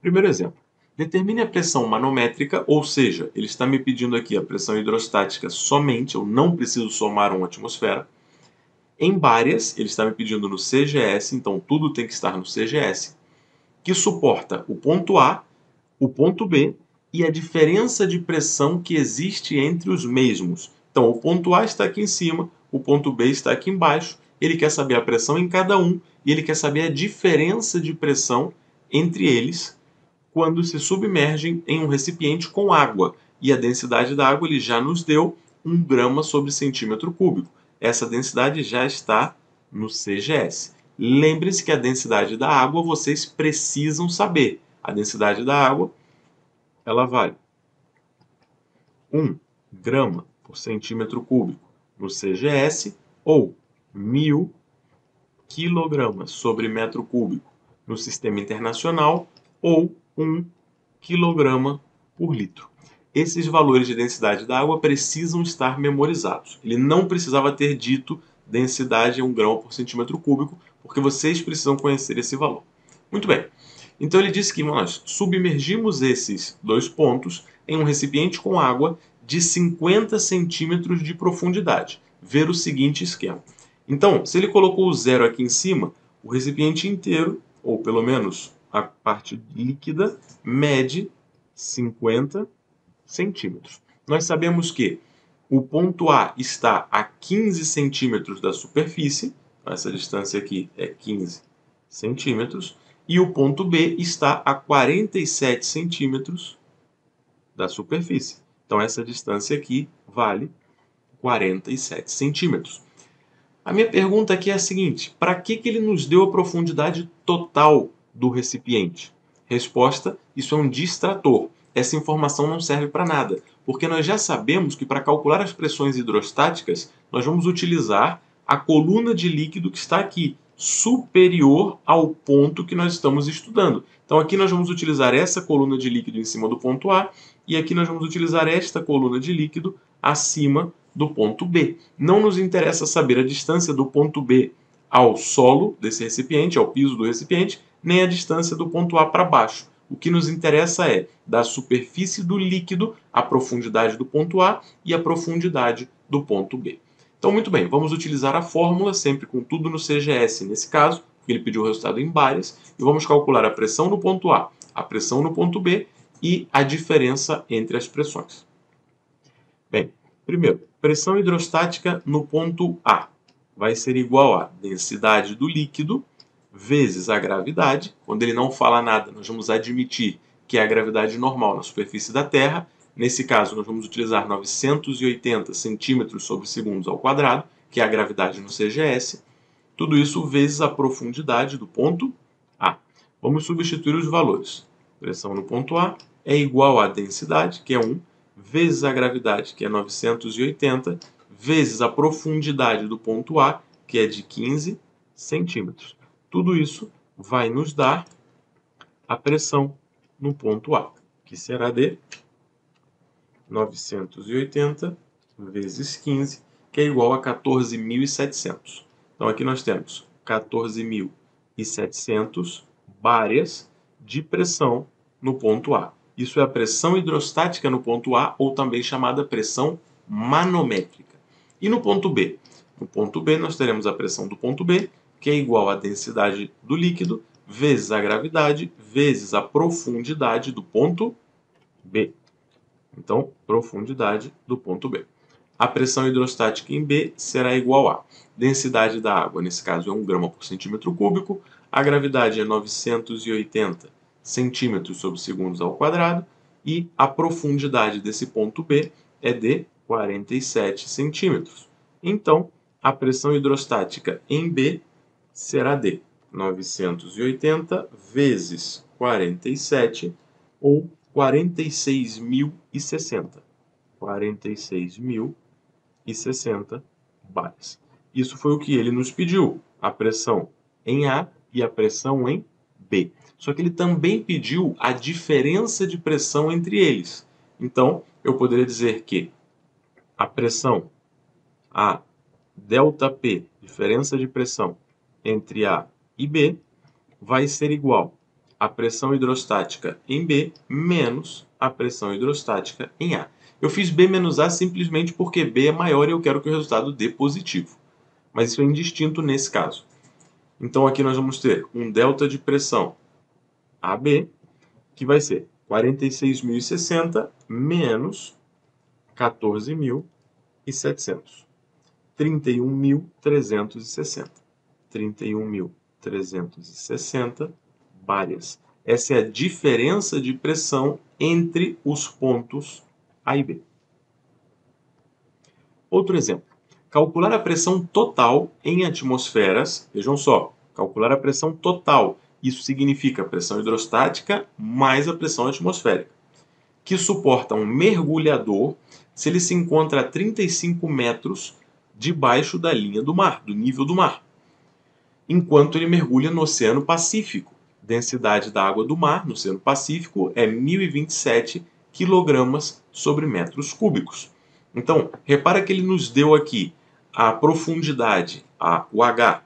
Primeiro exemplo. Determine a pressão manométrica, ou seja, ele está me pedindo aqui a pressão hidrostática somente, eu não preciso somar uma atmosfera. Em bares, ele está me pedindo no CGS, então tudo tem que estar no CGS, que suporta o ponto A, o ponto B e a diferença de pressão que existe entre os mesmos. Então, o ponto A está aqui em cima, o ponto B está aqui embaixo, ele quer saber a pressão em cada um e ele quer saber a diferença de pressão entre eles quando se submergem em um recipiente com água. E a densidade da água ele já nos deu 1 grama sobre centímetro cúbico. Essa densidade já está no CGS. Lembre-se que a densidade da água vocês precisam saber. A densidade da água ela vale 1 grama por centímetro cúbico no CGS ou 1000 quilogramas sobre metro cúbico no Sistema Internacional ou 1 quilograma por litro. Esses valores de densidade da água precisam estar memorizados. Ele não precisava ter dito densidade em 1 grama por centímetro cúbico, porque vocês precisam conhecer esse valor. Muito bem. Então ele disse que nós submergimos esses dois pontos em um recipiente com água de 50 centímetros de profundidade. Ver o seguinte esquema. Então, se ele colocou o zero aqui em cima, o recipiente inteiro, ou pelo menos a parte líquida, mede 50 centímetros. Nós sabemos que o ponto A está a 15 centímetros da superfície, essa distância aqui é 15 centímetros, e o ponto B está a 47 centímetros da superfície. Então, essa distância aqui vale 47 centímetros. A minha pergunta aqui é a seguinte: para que ele nos deu a profundidade total do recipiente? Resposta: isso é um distrator. Essa informação não serve para nada, porque nós já sabemos que para calcular as pressões hidrostáticas, nós vamos utilizar a coluna de líquido que está aqui, superior ao ponto que nós estamos estudando. Então aqui nós vamos utilizar essa coluna de líquido em cima do ponto A, e aqui nós vamos utilizar esta coluna de líquido acima do ponto B. Não nos interessa saber a distância do ponto B ao solo desse recipiente, ao piso do recipiente, nem a distância do ponto A para baixo. O que nos interessa é da superfície do líquido a profundidade do ponto A e a profundidade do ponto B. Então, muito bem, vamos utilizar a fórmula, sempre com tudo no CGS nesse caso, porque ele pediu o resultado em bares, e vamos calcular a pressão no ponto a pressão no ponto B e a diferença entre as pressões. Bem, primeiro, pressão hidrostática no ponto A vai ser igual a densidade do líquido vezes a gravidade. Quando ele não fala nada, nós vamos admitir que é a gravidade normal na superfície da Terra. Nesse caso, nós vamos utilizar 980 centímetros sobre segundos ao quadrado, que é a gravidade no CGS. Tudo isso vezes a profundidade do ponto A. Vamos substituir os valores. Pressão no ponto A é igual à densidade, que é 1, vezes a gravidade, que é 980, vezes a profundidade do ponto A, que é de 15 centímetros. Tudo isso vai nos dar a pressão no ponto A, que será de 980 vezes 15, que é igual a 14.700. Então aqui nós temos 14.700 bares de pressão no ponto A. Isso é a pressão hidrostática no ponto A, ou também chamada pressão manométrica. E no ponto B? No ponto B nós teremos a pressão do ponto B, que é igual à densidade do líquido, vezes a gravidade, vezes a profundidade do ponto B. Então, profundidade do ponto B. A pressão hidrostática em B será igual a densidade da água, nesse caso é 1 grama por centímetro cúbico, a gravidade é 980 centímetros sobre segundos ao quadrado e a profundidade desse ponto B é de 47 centímetros. Então, a pressão hidrostática em B será de 980 vezes 47 ou 46.060. 46.060 bares. Isso foi o que ele nos pediu, a pressão em A e a pressão em B. Só que ele também pediu a diferença de pressão entre eles. Então, eu poderia dizer que a pressão, a ΔP, diferença de pressão entre A e B, vai ser igual a pressão hidrostática em B menos a pressão hidrostática em A. Eu fiz B menos A simplesmente porque B é maior e eu quero que o resultado dê positivo. Mas isso é indistinto nesse caso. Então aqui nós vamos ter um delta de pressão AB, que vai ser 46.060 menos 14.700. 31.360. 31.360 bares. Essa é a diferença de pressão entre os pontos A e B. Outro exemplo. Calcular a pressão total em atmosferas. Vejam só, calcular a pressão total. Isso significa a pressão hidrostática mais a pressão atmosférica, que suporta um mergulhador se ele se encontra a 35 metros debaixo da linha do mar, do nível do mar, enquanto ele mergulha no Oceano Pacífico. Densidade da água do mar no Oceano Pacífico é 1.027 kg sobre metros cúbicos. Então, repara que ele nos deu aqui a profundidade, o H,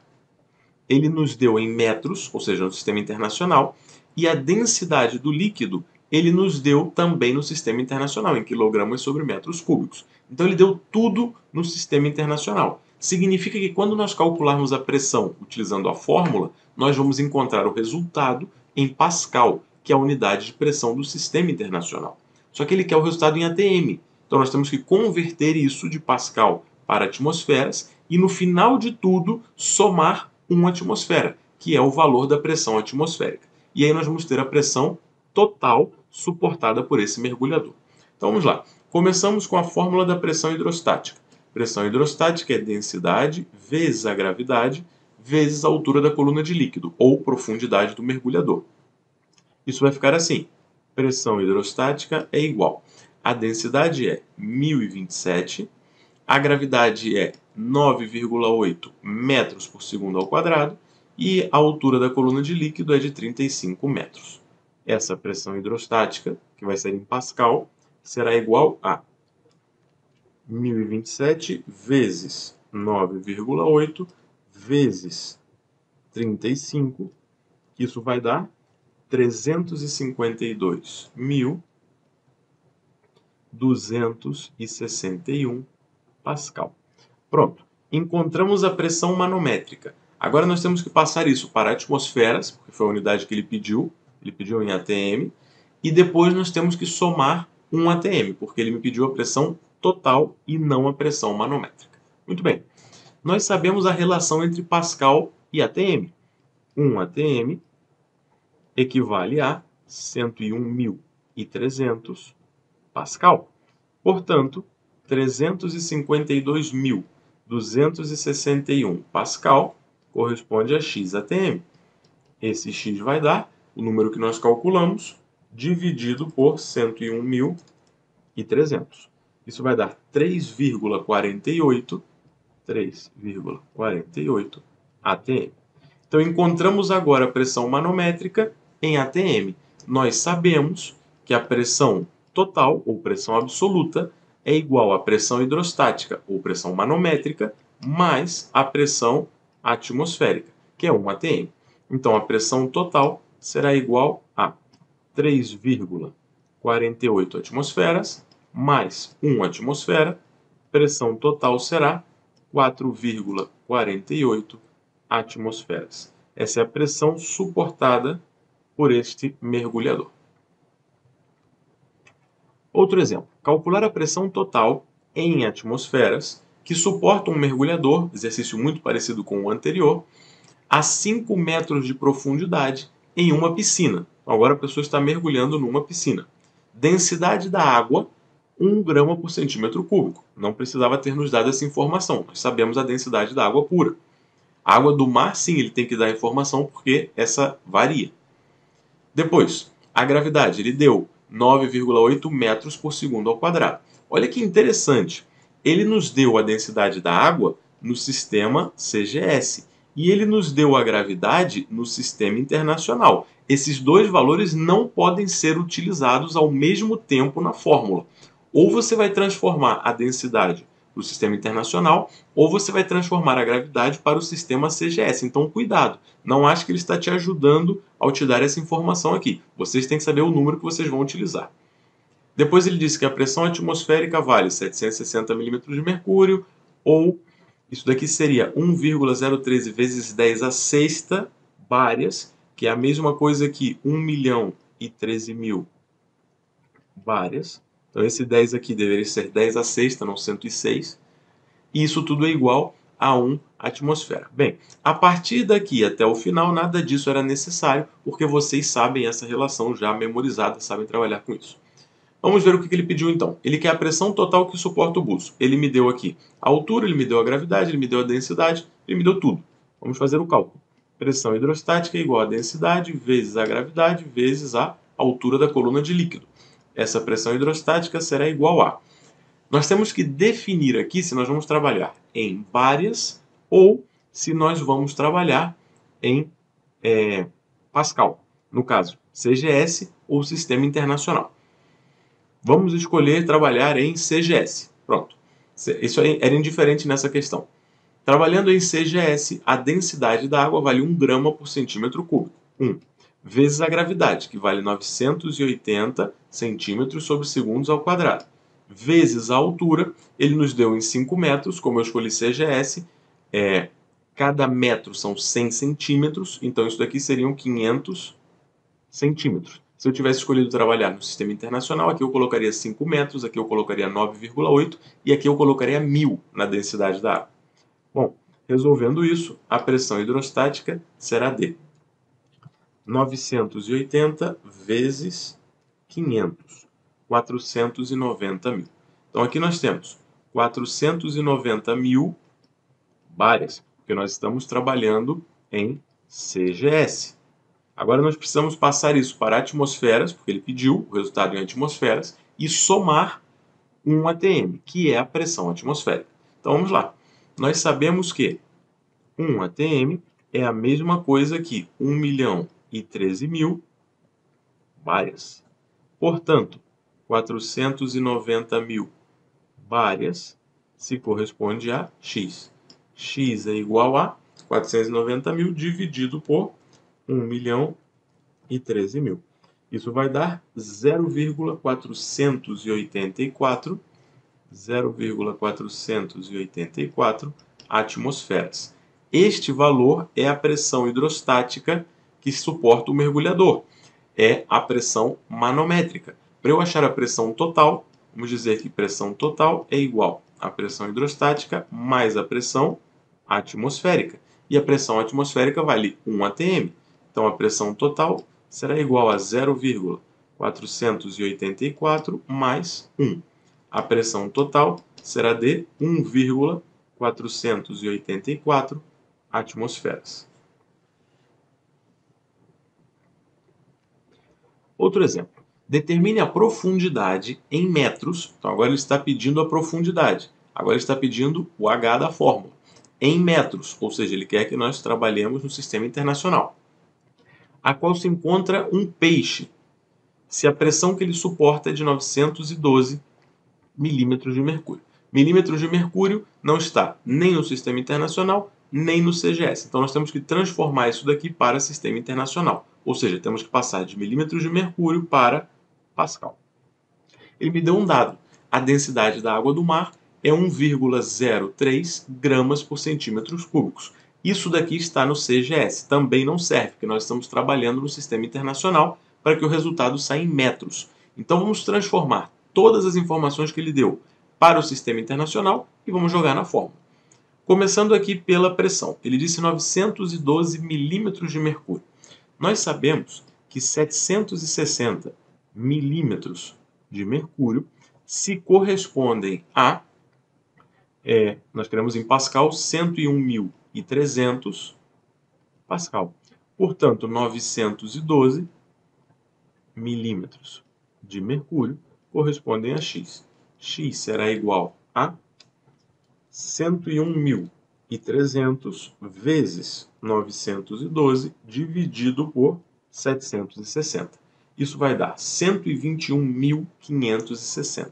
ele nos deu em metros, ou seja, no sistema internacional, e a densidade do líquido ele nos deu também no sistema internacional, em quilogramas sobre metros cúbicos. Então ele deu tudo no sistema internacional. Significa que quando nós calcularmos a pressão utilizando a fórmula, nós vamos encontrar o resultado em Pascal, que é a unidade de pressão do sistema internacional. Só que ele quer o resultado em ATM. Então nós temos que converter isso de Pascal para atmosferas e no final de tudo somar uma atmosfera, que é o valor da pressão atmosférica. E aí nós vamos ter a pressão total suportada por esse mergulhador. Então vamos lá. Começamos com a fórmula da pressão hidrostática. Pressão hidrostática é densidade vezes a gravidade vezes a altura da coluna de líquido, ou profundidade do mergulhador. Isso vai ficar assim. Pressão hidrostática é igual. A densidade é 1027, a gravidade é 9,8 metros por segundo ao quadrado e a altura da coluna de líquido é de 35 metros. Essa pressão hidrostática, que vai ser em Pascal, será igual a 1027 vezes 9,8 vezes 35, isso vai dar 352.261 Pascal. Pronto, encontramos a pressão manométrica. Agora nós temos que passar isso para atmosferas, porque foi a unidade que ele pediu em ATM, e depois nós temos que somar um ATM, porque ele me pediu a pressão total e não a pressão manométrica. Muito bem, nós sabemos a relação entre Pascal e ATM. Um ATM equivale a 101.300 Pascal. Portanto, 352.261 Pascal corresponde a X ATM. Esse X vai dar o número que nós calculamos dividido por 101.300. Isso vai dar 3,48 ATM. Então encontramos agora a pressão manométrica em ATM. Nós sabemos que a pressão total, ou pressão absoluta, é igual à pressão hidrostática, ou pressão manométrica, mais a pressão atmosférica, que é 1 ATM. Então a pressão total será igual a 3,48 atmosferas mais 1 atmosfera. Pressão total será 4,48 atmosferas. Essa é a pressão suportada por este mergulhador. Outro exemplo. Calcular a pressão total em atmosferas que suporta um mergulhador, exercício muito parecido com o anterior, a 5 metros de profundidade em uma piscina. Agora a pessoa está mergulhando numa piscina. Densidade da água, 1 grama por centímetro cúbico. Não precisava ter nos dado essa informação. Nós sabemos a densidade da água pura. A água do mar, sim, ele tem que dar informação porque essa varia. Depois, a gravidade, ele deu 9,8 metros por segundo ao quadrado. Olha que interessante. Ele nos deu a densidade da água no sistema CGS e ele nos deu a gravidade no sistema internacional. Esses dois valores não podem ser utilizados ao mesmo tempo na fórmula. Ou você vai transformar a densidade para o sistema internacional, ou você vai transformar a gravidade para o sistema CGS. Então, cuidado, não ache que ele está te ajudando ao te dar essa informação aqui. Vocês têm que saber o número que vocês vão utilizar. Depois ele disse que a pressão atmosférica vale 760 milímetros de mercúrio, ou isso daqui seria 1,013 vezes 10 a sexta bárias, que é a mesma coisa que 1.013.000 bárias. Então esse 10 aqui deveria ser 10 a sexta, não 106. E isso tudo é igual a 1 atmosfera. Bem, a partir daqui até o final, nada disso era necessário, porque vocês sabem essa relação já memorizada, sabem trabalhar com isso. Vamos ver o que ele pediu então. Ele quer a pressão total que suporta o buço. Ele me deu aqui a altura, ele me deu a gravidade, ele me deu a densidade, ele me deu tudo. Vamos fazer o cálculo. Pressão hidrostática é igual a densidade vezes a gravidade vezes a altura da coluna de líquido. Essa pressão hidrostática será igual a... Nós temos que definir aqui se nós vamos trabalhar em bárias ou se nós vamos trabalhar em Pascal. No caso, CGS ou Sistema Internacional. Vamos escolher trabalhar em CGS. Pronto. Isso era indiferente nessa questão. Trabalhando em CGS, a densidade da água vale 1 grama por centímetro cúbico. 1. Vezes a gravidade, que vale 980 centímetros sobre segundos ao quadrado. Vezes a altura, ele nos deu em 5 metros, como eu escolhi CGS, cada metro são 100 centímetros, então isso daqui seriam 500 centímetros. Se eu tivesse escolhido trabalhar no sistema internacional, aqui eu colocaria 5 metros, aqui eu colocaria 9,8 e aqui eu colocaria 1000 na densidade da água. Bom, resolvendo isso, a pressão hidrostática será de 980 vezes 500, 490 mil. Então aqui nós temos 490 mil bárias, porque nós estamos trabalhando em CGS. Agora nós precisamos passar isso para atmosferas, porque ele pediu o resultado em atmosferas, e somar um ATM, que é a pressão atmosférica. Então vamos lá. Nós sabemos que 1 ATM é a mesma coisa que 1.013.000 bárias. Portanto, 490 mil bárias se corresponde a X. X é igual a 490 mil dividido por 1.013.000. Isso vai dar 0,484 atmosferas. Este valor é a pressão hidrostática que suporta o mergulhador. É a pressão manométrica. Para eu achar a pressão total, vamos dizer que pressão total é igual à pressão hidrostática mais a pressão atmosférica. E a pressão atmosférica vale 1 atm. Então a pressão total será igual a 0,484 mais 1. A pressão total será de 1,484 atmosferas. Outro exemplo. Determine a profundidade em metros. Então agora ele está pedindo a profundidade. Agora ele está pedindo o H da fórmula. Em metros, ou seja, ele quer que nós trabalhemos no sistema internacional, a qual se encontra um peixe, se a pressão que ele suporta é de 912 milímetros de mercúrio. Milímetros de mercúrio não está nem no sistema internacional, nem no CGS. Então nós temos que transformar isso daqui para sistema internacional. Ou seja, temos que passar de milímetros de mercúrio para Pascal. Ele me deu um dado. A densidade da água do mar é 1,03 gramas por centímetros cúbicos. Isso daqui está no CGS. Também não serve, porque nós estamos trabalhando no sistema internacional para que o resultado saia em metros. Então vamos transformar todas as informações que ele deu para o sistema internacional e vamos jogar na fórmula. Começando aqui pela pressão. Ele disse 912 milímetros de mercúrio. Nós sabemos que 760 milímetros de mercúrio se correspondem a, nós queremos em Pascal, 101.300 Pascal. Portanto, 912 milímetros de mercúrio correspondem a X. X será igual a 101.300 vezes 912 dividido por 760. Isso vai dar 121.560.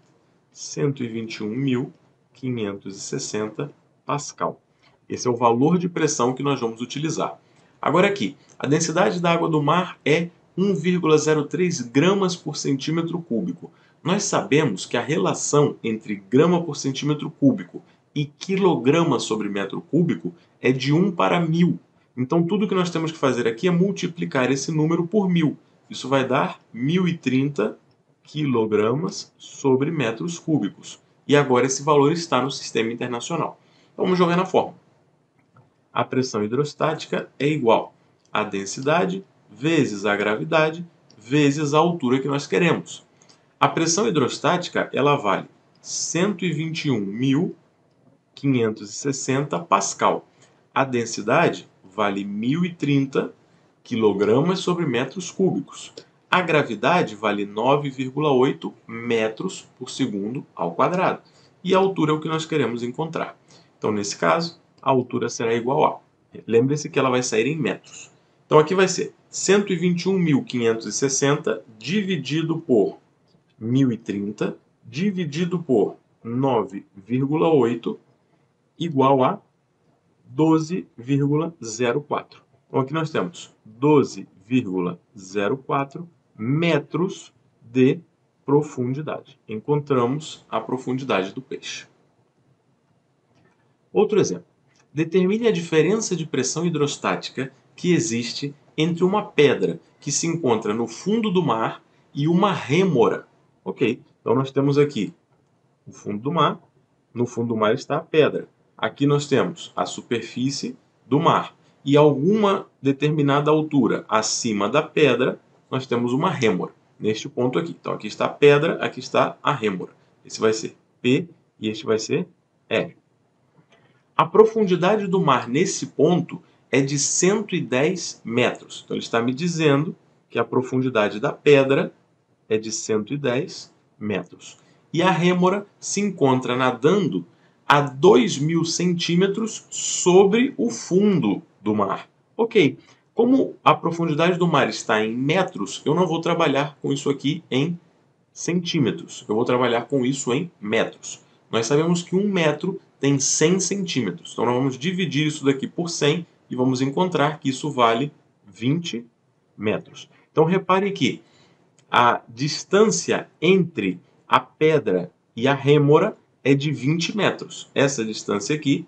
121.560 1.560 Pascal. Esse é o valor de pressão que nós vamos utilizar. Agora aqui, a densidade da água do mar é 1,03 gramas por centímetro cúbico. Nós sabemos que a relação entre grama por centímetro cúbico e quilograma sobre metro cúbico é de 1 para 1000. Então tudo que nós temos que fazer aqui é multiplicar esse número por 1000. Isso vai dar 1030 quilogramas sobre metros cúbicos. E agora esse valor está no sistema internacional. Então, vamos jogar na fórmula. A pressão hidrostática é igual à densidade vezes a gravidade vezes a altura que nós queremos. A pressão hidrostática ela vale 121.560 Pascal. A densidade vale 1030 quilogramas sobre metros cúbicos. A gravidade vale 9,8 metros por segundo ao quadrado. E a altura é o que nós queremos encontrar. Então, nesse caso, a altura será igual a... Lembre-se que ela vai sair em metros. Então, aqui vai ser 121.560 dividido por 1030 dividido por 9,8 igual a 12,04. Então, aqui nós temos 12,04 metros de profundidade. Encontramos a profundidade do peixe. Outro exemplo. Determine a diferença de pressão hidrostática que existe entre uma pedra que se encontra no fundo do mar e uma rêmora. Ok, então nós temos aqui o fundo do mar. No fundo do mar está a pedra. Aqui nós temos a superfície do mar. E a alguma determinada altura acima da pedra, nós temos uma rêmora. Neste ponto aqui. Então, aqui está a pedra, aqui está a rêmora. Esse vai ser P e este vai ser R. A profundidade do mar nesse ponto é de 110 metros. Então, ele está me dizendo que a profundidade da pedra é de 110 metros. E a rêmora se encontra nadando a 2.000 centímetros sobre o fundo do mar. Ok, como a profundidade do mar está em metros, eu não vou trabalhar com isso aqui em centímetros. Eu vou trabalhar com isso em metros. Nós sabemos que 1 metro tem 100 centímetros. Então, nós vamos dividir isso daqui por 100 e vamos encontrar que isso vale 20 metros. Então, repare que a distância entre a pedra e a rêmora é de 20 metros. Essa distância aqui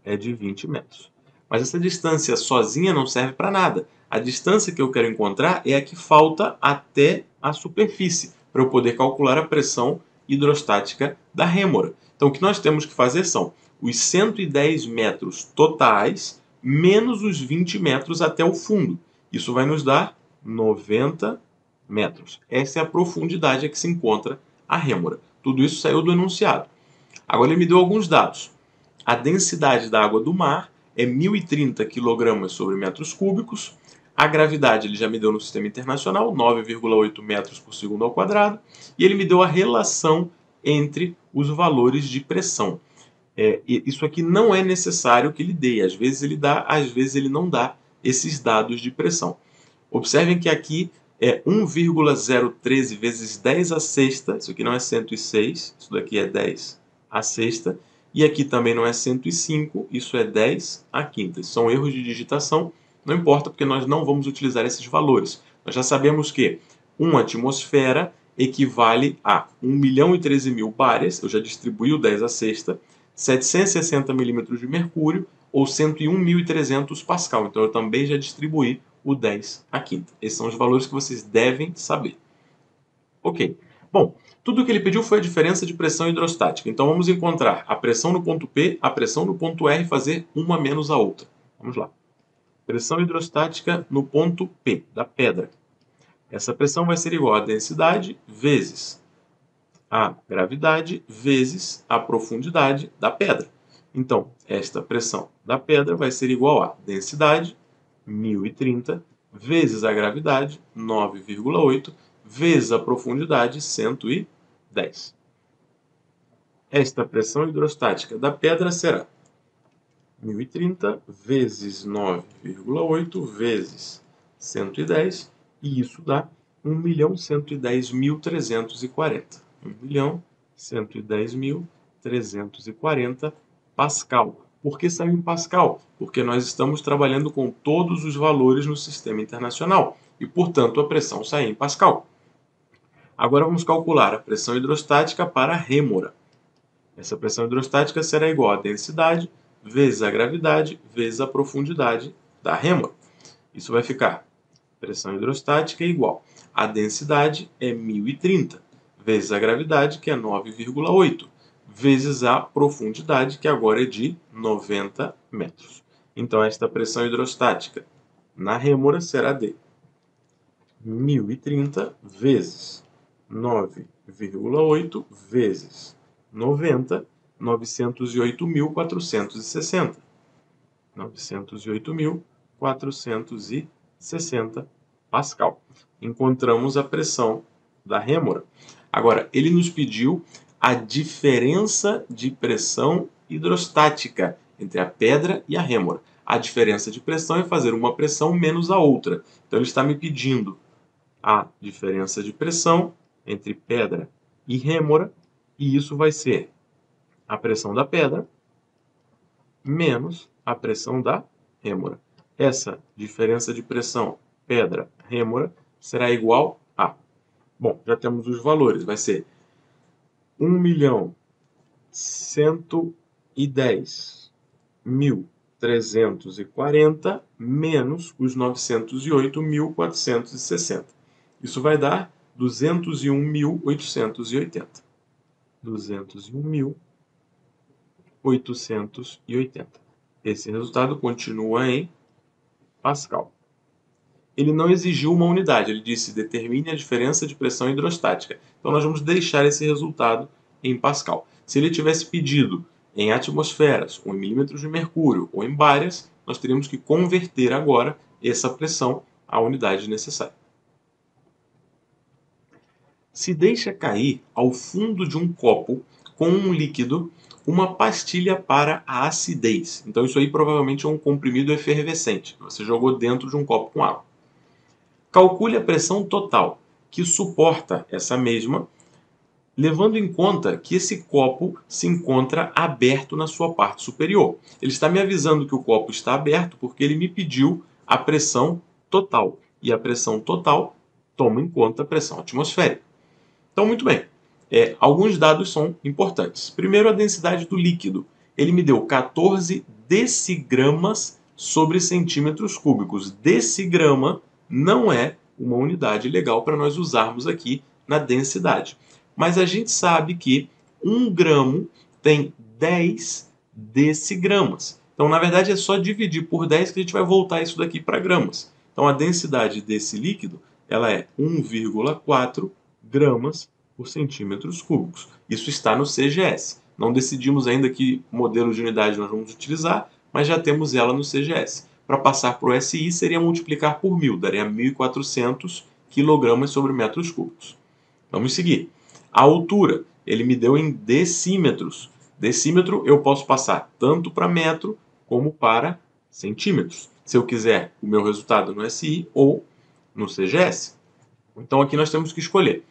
é de 20 metros. Mas essa distância sozinha não serve para nada. A distância que eu quero encontrar é a que falta até a superfície, para eu poder calcular a pressão hidrostática da rêmora. Então, o que nós temos que fazer são os 110 metros totais menos os 20 metros até o fundo. Isso vai nos dar 90 metros. Essa é a profundidade a que se encontra a rêmora. Tudo isso saiu do enunciado. Agora ele me deu alguns dados. A densidade da água do mar é 1.030 kg sobre metros cúbicos. A gravidade ele já me deu no sistema internacional, 9,8 metros por segundo ao quadrado. E ele me deu a relação entre os valores de pressão. Isso aqui não é necessário que ele dê. Às vezes ele dá, às vezes ele não dá esses dados de pressão. Observem que aqui é 1,013 vezes 10 à sexta. Isso aqui não é 106, isso daqui é 10 à sexta. E aqui também não é 105, isso é 10 à quinta. Isso são erros de digitação, não importa, porque nós não vamos utilizar esses valores. Nós já sabemos que uma atmosfera equivale a 1.013.000 bares, eu já distribuí o 10 à sexta, 760 milímetros de mercúrio, ou 101.300 Pascal. Então, eu também já distribuí o 10 à quinta. Esses são os valores que vocês devem saber. Ok. Bom, tudo o que ele pediu foi a diferença de pressão hidrostática. Então, vamos encontrar a pressão no ponto P, a pressão no ponto R e fazer uma menos a outra. Vamos lá. Pressão hidrostática no ponto P, da pedra. Essa pressão vai ser igual a densidade vezes a gravidade vezes a profundidade da pedra. Então, esta pressão da pedra vai ser igual a densidade, 1.030, vezes a gravidade, 9,8, vezes a profundidade, 110. Esta pressão hidrostática da pedra será 1.030 vezes 9,8 vezes 110, e isso dá 1.110.340. 1.110.340. 110.340 Pascal. Por que saiu em Pascal? Porque nós estamos trabalhando com todos os valores no sistema internacional e, portanto, a pressão sai em Pascal. Agora vamos calcular a pressão hidrostática para a rêmora. Essa pressão hidrostática será igual à densidade vezes a gravidade vezes a profundidade da rêmora. Isso vai ficar pressão hidrostática igual a densidade é 1030 vezes a gravidade, que é 9,8, vezes a profundidade, que agora é de 90 metros. Então, esta pressão hidrostática na rêmora será de 1030 vezes 9,8 vezes 90, 908.460. 908.460 Pascal. Encontramos a pressão da rêmora. Agora, ele nos pediu a diferença de pressão hidrostática entre a pedra e a rêmora. A diferença de pressão é fazer uma pressão menos a outra. Então, ele está me pedindo a diferença de pressão entre pedra e rêmora, e isso vai ser a pressão da pedra menos a pressão da rêmora. Essa diferença de pressão pedra-rêmora será igual a... Bom, já temos os valores. Vai ser 1.110.340 menos os 908.460. Isso vai dar 201.880. 201.880. Esse resultado continua em Pascal. Ele não exigiu uma unidade, ele disse determine a diferença de pressão hidrostática. Então nós vamos deixar esse resultado em Pascal. Se ele tivesse pedido em atmosferas, ou em milímetros de mercúrio, ou em bárias, nós teríamos que converter agora essa pressão à unidade necessária. Se deixa cair ao fundo de um copo com um líquido uma pastilha para a acidez. Então isso aí provavelmente é um comprimido efervescente que você jogou dentro de um copo com água. Calcule a pressão total que suporta essa mesma, levando em conta que esse copo se encontra aberto na sua parte superior. Ele está me avisando que o copo está aberto porque ele me pediu a pressão total. E a pressão total toma em conta a pressão atmosférica. Então, muito bem. Alguns dados são importantes. Primeiro, a densidade do líquido. Ele me deu 14 decigramas sobre centímetros cúbicos. Decigrama não é uma unidade legal para nós usarmos aqui na densidade. Mas a gente sabe que 1 gramo tem 10 decigramas. Então, na verdade, é só dividir por 10 que a gente vai voltar isso daqui para gramas. Então, a densidade desse líquido ela é 1,4 gramas por centímetros cúbicos. Isso está no CGS. Não decidimos ainda que modelo de unidade nós vamos utilizar, mas já temos ela no CGS. Para passar para o SI, seria multiplicar por 1.000, daria 1.400 kg sobre metros cúbicos. Vamos seguir. A altura, ele me deu em decímetros. Decímetro eu posso passar tanto para metro como para centímetros. Se eu quiser o meu resultado no SI ou no CGS. Então aqui nós temos que escolher.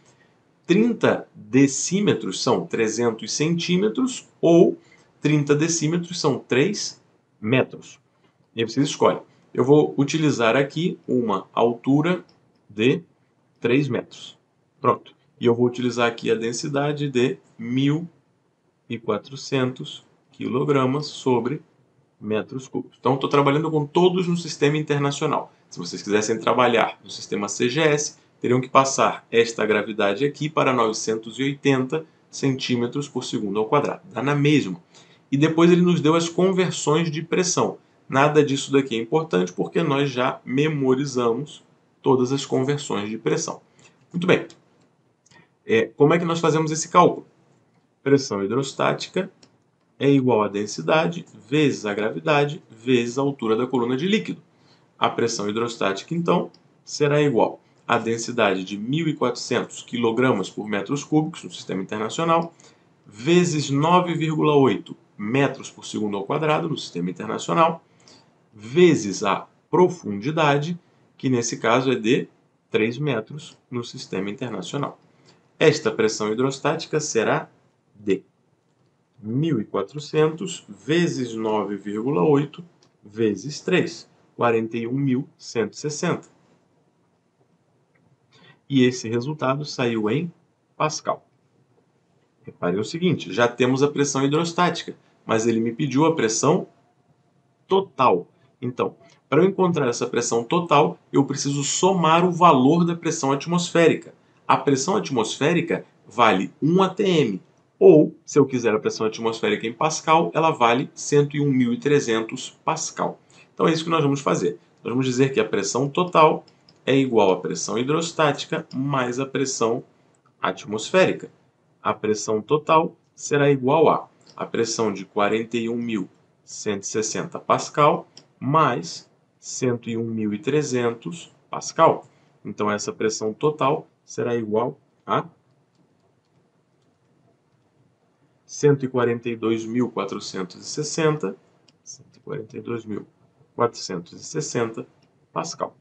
30 decímetros são 300 centímetros ou 30 decímetros são 3 metros. E aí você escolhe. Eu vou utilizar aqui uma altura de 3 metros. Pronto. E eu vou utilizar aqui a densidade de 1.400 kg sobre metros cúbicos. Então, estou trabalhando com todos no sistema internacional. Se vocês quisessem trabalhar no sistema CGS, teriam que passar esta gravidade aqui para 980 centímetros por segundo ao quadrado. Dá na mesma. E depois ele nos deu as conversões de pressão. Nada disso daqui é importante porque nós já memorizamos todas as conversões de pressão. Muito bem. Como é que nós fazemos esse cálculo? Pressão hidrostática é igual a densidade vezes a gravidade vezes a altura da coluna de líquido. A pressão hidrostática, então, será igual à densidade de 1.400 kg por metros cúbicos no sistema internacional, vezes 9,8 metros por segundo ao quadrado no sistema internacional, vezes a profundidade, que nesse caso é de 3 metros no sistema internacional. Esta pressão hidrostática será de 1.400 vezes 9,8 vezes 3, 41.160. E esse resultado saiu em Pascal. Reparem o seguinte, já temos a pressão hidrostática, mas ele me pediu a pressão total. Então, para eu encontrar essa pressão total, eu preciso somar o valor da pressão atmosférica. A pressão atmosférica vale 1 atm, ou, se eu quiser a pressão atmosférica em Pascal, ela vale 101.300 Pascal. Então é isso que nós vamos fazer. Nós vamos dizer que a pressão total é igual à pressão hidrostática mais a pressão atmosférica. A pressão total será igual a pressão de 41.160 Pascal mais 101.300 Pascal. Então, essa pressão total será igual a 142.460 Pascal.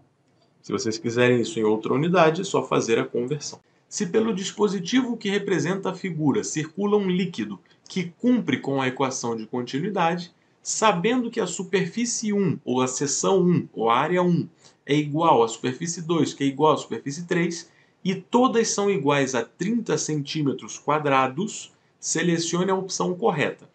Se vocês quiserem isso em outra unidade, é só fazer a conversão. Se pelo dispositivo que representa a figura circula um líquido que cumpre com a equação de continuidade, sabendo que a superfície 1, ou a seção 1, ou a área 1, é igual à superfície 2, que é igual à superfície 3, e todas são iguais a 30 centímetros quadrados, selecione a opção correta.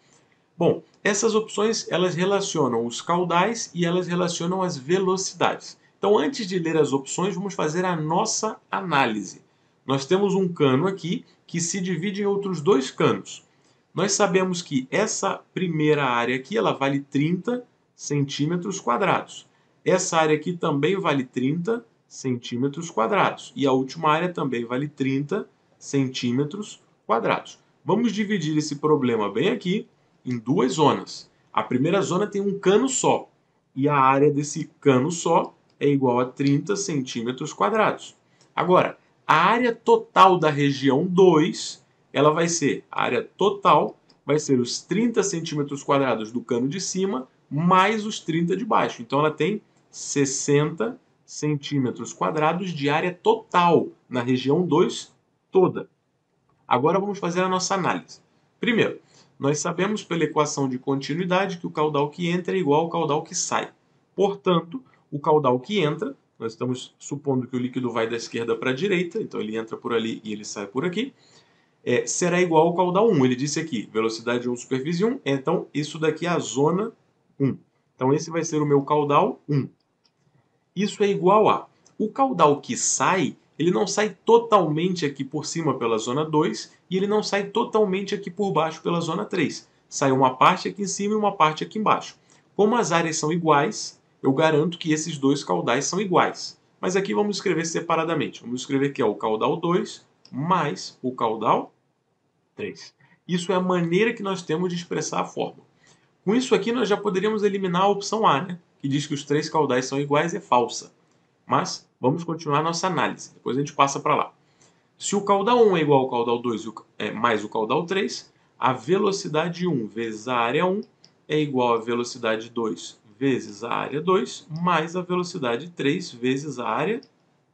Bom, essas opções elas relacionam os caudais e elas relacionam as velocidades. Então, antes de ler as opções, vamos fazer a nossa análise. Nós temos um cano aqui que se divide em outros dois canos. Nós sabemos que essa primeira área aqui ela vale 30 centímetros quadrados. Essa área aqui também vale 30 centímetros quadrados. E a última área também vale 30 centímetros quadrados. Vamos dividir esse problema bem aqui em duas zonas. A primeira zona tem um cano só, e a área desse cano só é igual a 30 centímetros quadrados. Agora, a área total da região 2, ela vai ser, a área total vai ser os 30 centímetros quadrados do cano de cima, mais os 30 de baixo. Então, ela tem 60 centímetros quadrados de área total na região 2 toda. Agora, vamos fazer a nossa análise. Primeiro, nós sabemos pela equação de continuidade que o caudal que entra é igual ao caudal que sai. Portanto, o caudal que entra, nós estamos supondo que o líquido vai da esquerda para a direita, então ele entra por ali e ele sai por aqui, será igual ao caudal 1. Ele disse aqui, velocidade 1, superfície 1, então isso daqui é a zona 1. Então esse vai ser o meu caudal 1. Isso é igual a, o caudal que sai, ele não sai totalmente aqui por cima pela zona 2 e ele não sai totalmente aqui por baixo pela zona 3. Sai uma parte aqui em cima e uma parte aqui embaixo. Como as áreas são iguais, eu garanto que esses dois caudais são iguais. Mas aqui vamos escrever separadamente. Vamos escrever que é o caudal 2 mais o caudal 3. Isso é a maneira que nós temos de expressar a fórmula. Com isso aqui nós já poderíamos eliminar a opção A, né? Que diz que os três caudais são iguais, é falsa. Mas vamos continuar nossa análise, depois a gente passa para lá. Se o caudal 1 é igual ao caudal 2 mais o caudal 3, a velocidade 1 vezes a área 1 é igual à velocidade 2 vezes a área 2 mais a velocidade 3 vezes a área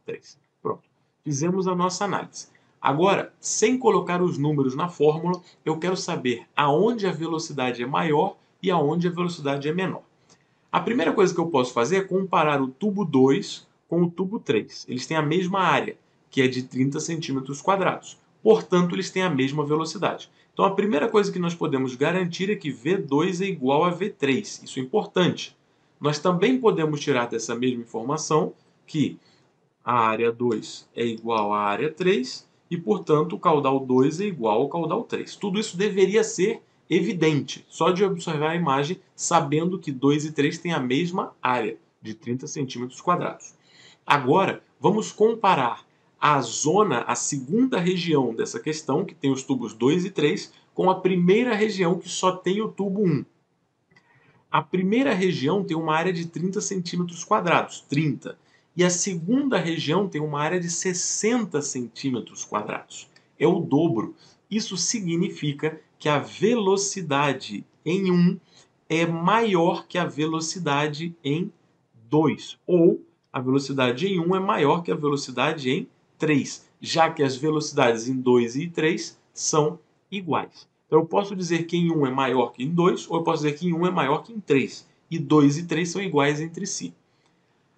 3. Pronto, fizemos a nossa análise. Agora, sem colocar os números na fórmula, eu quero saber aonde a velocidade é maior e aonde a velocidade é menor. A primeira coisa que eu posso fazer é comparar o tubo 2 com o tubo 3. Eles têm a mesma área, que é de 30 centímetros quadrados. Portanto, eles têm a mesma velocidade. Então, a primeira coisa que nós podemos garantir é que V2 é igual a V3. Isso é importante. Nós também podemos tirar dessa mesma informação que a área 2 é igual à área 3 e, portanto, o caudal 2 é igual ao caudal 3. Tudo isso deveria ser evidente, só de observar a imagem, sabendo que 2 e 3 têm a mesma área, de 30 centímetros quadrados. Agora, vamos comparar a zona, a segunda região dessa questão, que tem os tubos 2 e 3, com a primeira região, que só tem o tubo 1. A primeira região tem uma área de 30 centímetros quadrados, 30. E a segunda região tem uma área de 60 centímetros quadrados. É o dobro. Isso significa que a velocidade em 1 é maior que a velocidade em 2. Ou a velocidade em 1 é maior que a velocidade em 3, já que as velocidades em 2 e 3 são iguais. Então eu posso dizer que em 1 é maior que em 2, ou eu posso dizer que em 1 é maior que em 3. E 2 e 3 são iguais entre si.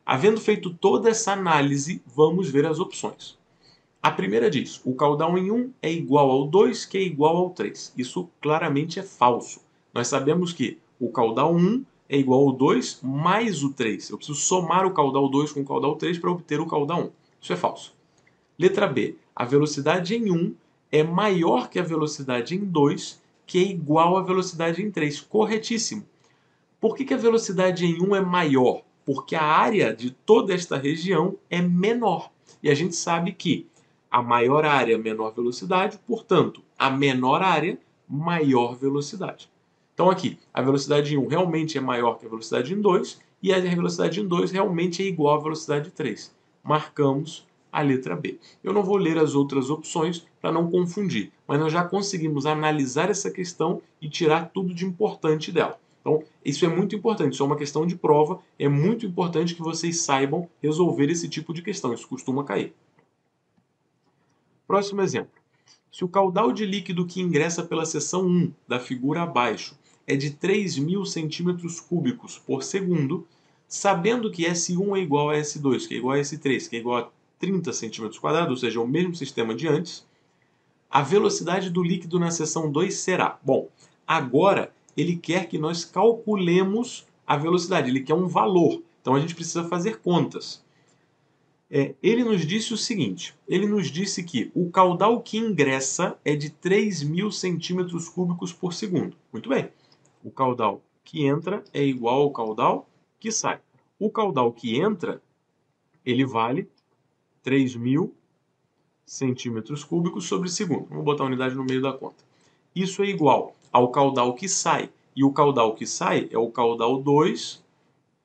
Havendo feito toda essa análise, vamos ver as opções. A primeira diz, o caudal em 1 é igual ao 2, que é igual ao 3. Isso claramente é falso. Nós sabemos que o caudal 1 é igual ao 2 mais o 3. Eu preciso somar o caudal 2 com o caudal 3 para obter o caudal 1. Isso é falso. Letra B. A velocidade em 1 é maior que a velocidade em 2, que é igual à velocidade em 3. Corretíssimo. Por que a velocidade em 1 é maior? Porque a área de toda esta região é menor. E a gente sabe que a maior área, menor velocidade, portanto, a menor área, maior velocidade. Então aqui, a velocidade em 1 realmente é maior que a velocidade em 2, e a velocidade em 2 realmente é igual à velocidade 3. Marcamos a letra B. Eu não vou ler as outras opções para não confundir, mas nós já conseguimos analisar essa questão e tirar tudo de importante dela. Então, isso é muito importante, isso é uma questão de prova, é muito importante que vocês saibam resolver esse tipo de questão, isso costuma cair. Próximo exemplo. Se o caudal de líquido que ingressa pela seção 1 da figura abaixo é de 3.000 centímetros cúbicos por segundo, sabendo que S1 é igual a S2, que é igual a S3, que é igual a 30 centímetros quadrados, ou seja, o mesmo sistema de antes, a velocidade do líquido na seção 2 será... Bom, agora ele quer que nós calculemos a velocidade, ele quer um valor. Então a gente precisa fazer contas. Ele nos disse o seguinte, ele nos disse que o caudal que ingressa é de 3.000 centímetros cúbicos por segundo. Muito bem, o caudal que entra é igual ao caudal que sai. O caudal que entra, ele vale 3.000 centímetros cúbicos sobre segundo. Vamos botar a unidade no meio da conta. Isso é igual ao caudal que sai. E o caudal que sai é o caudal 2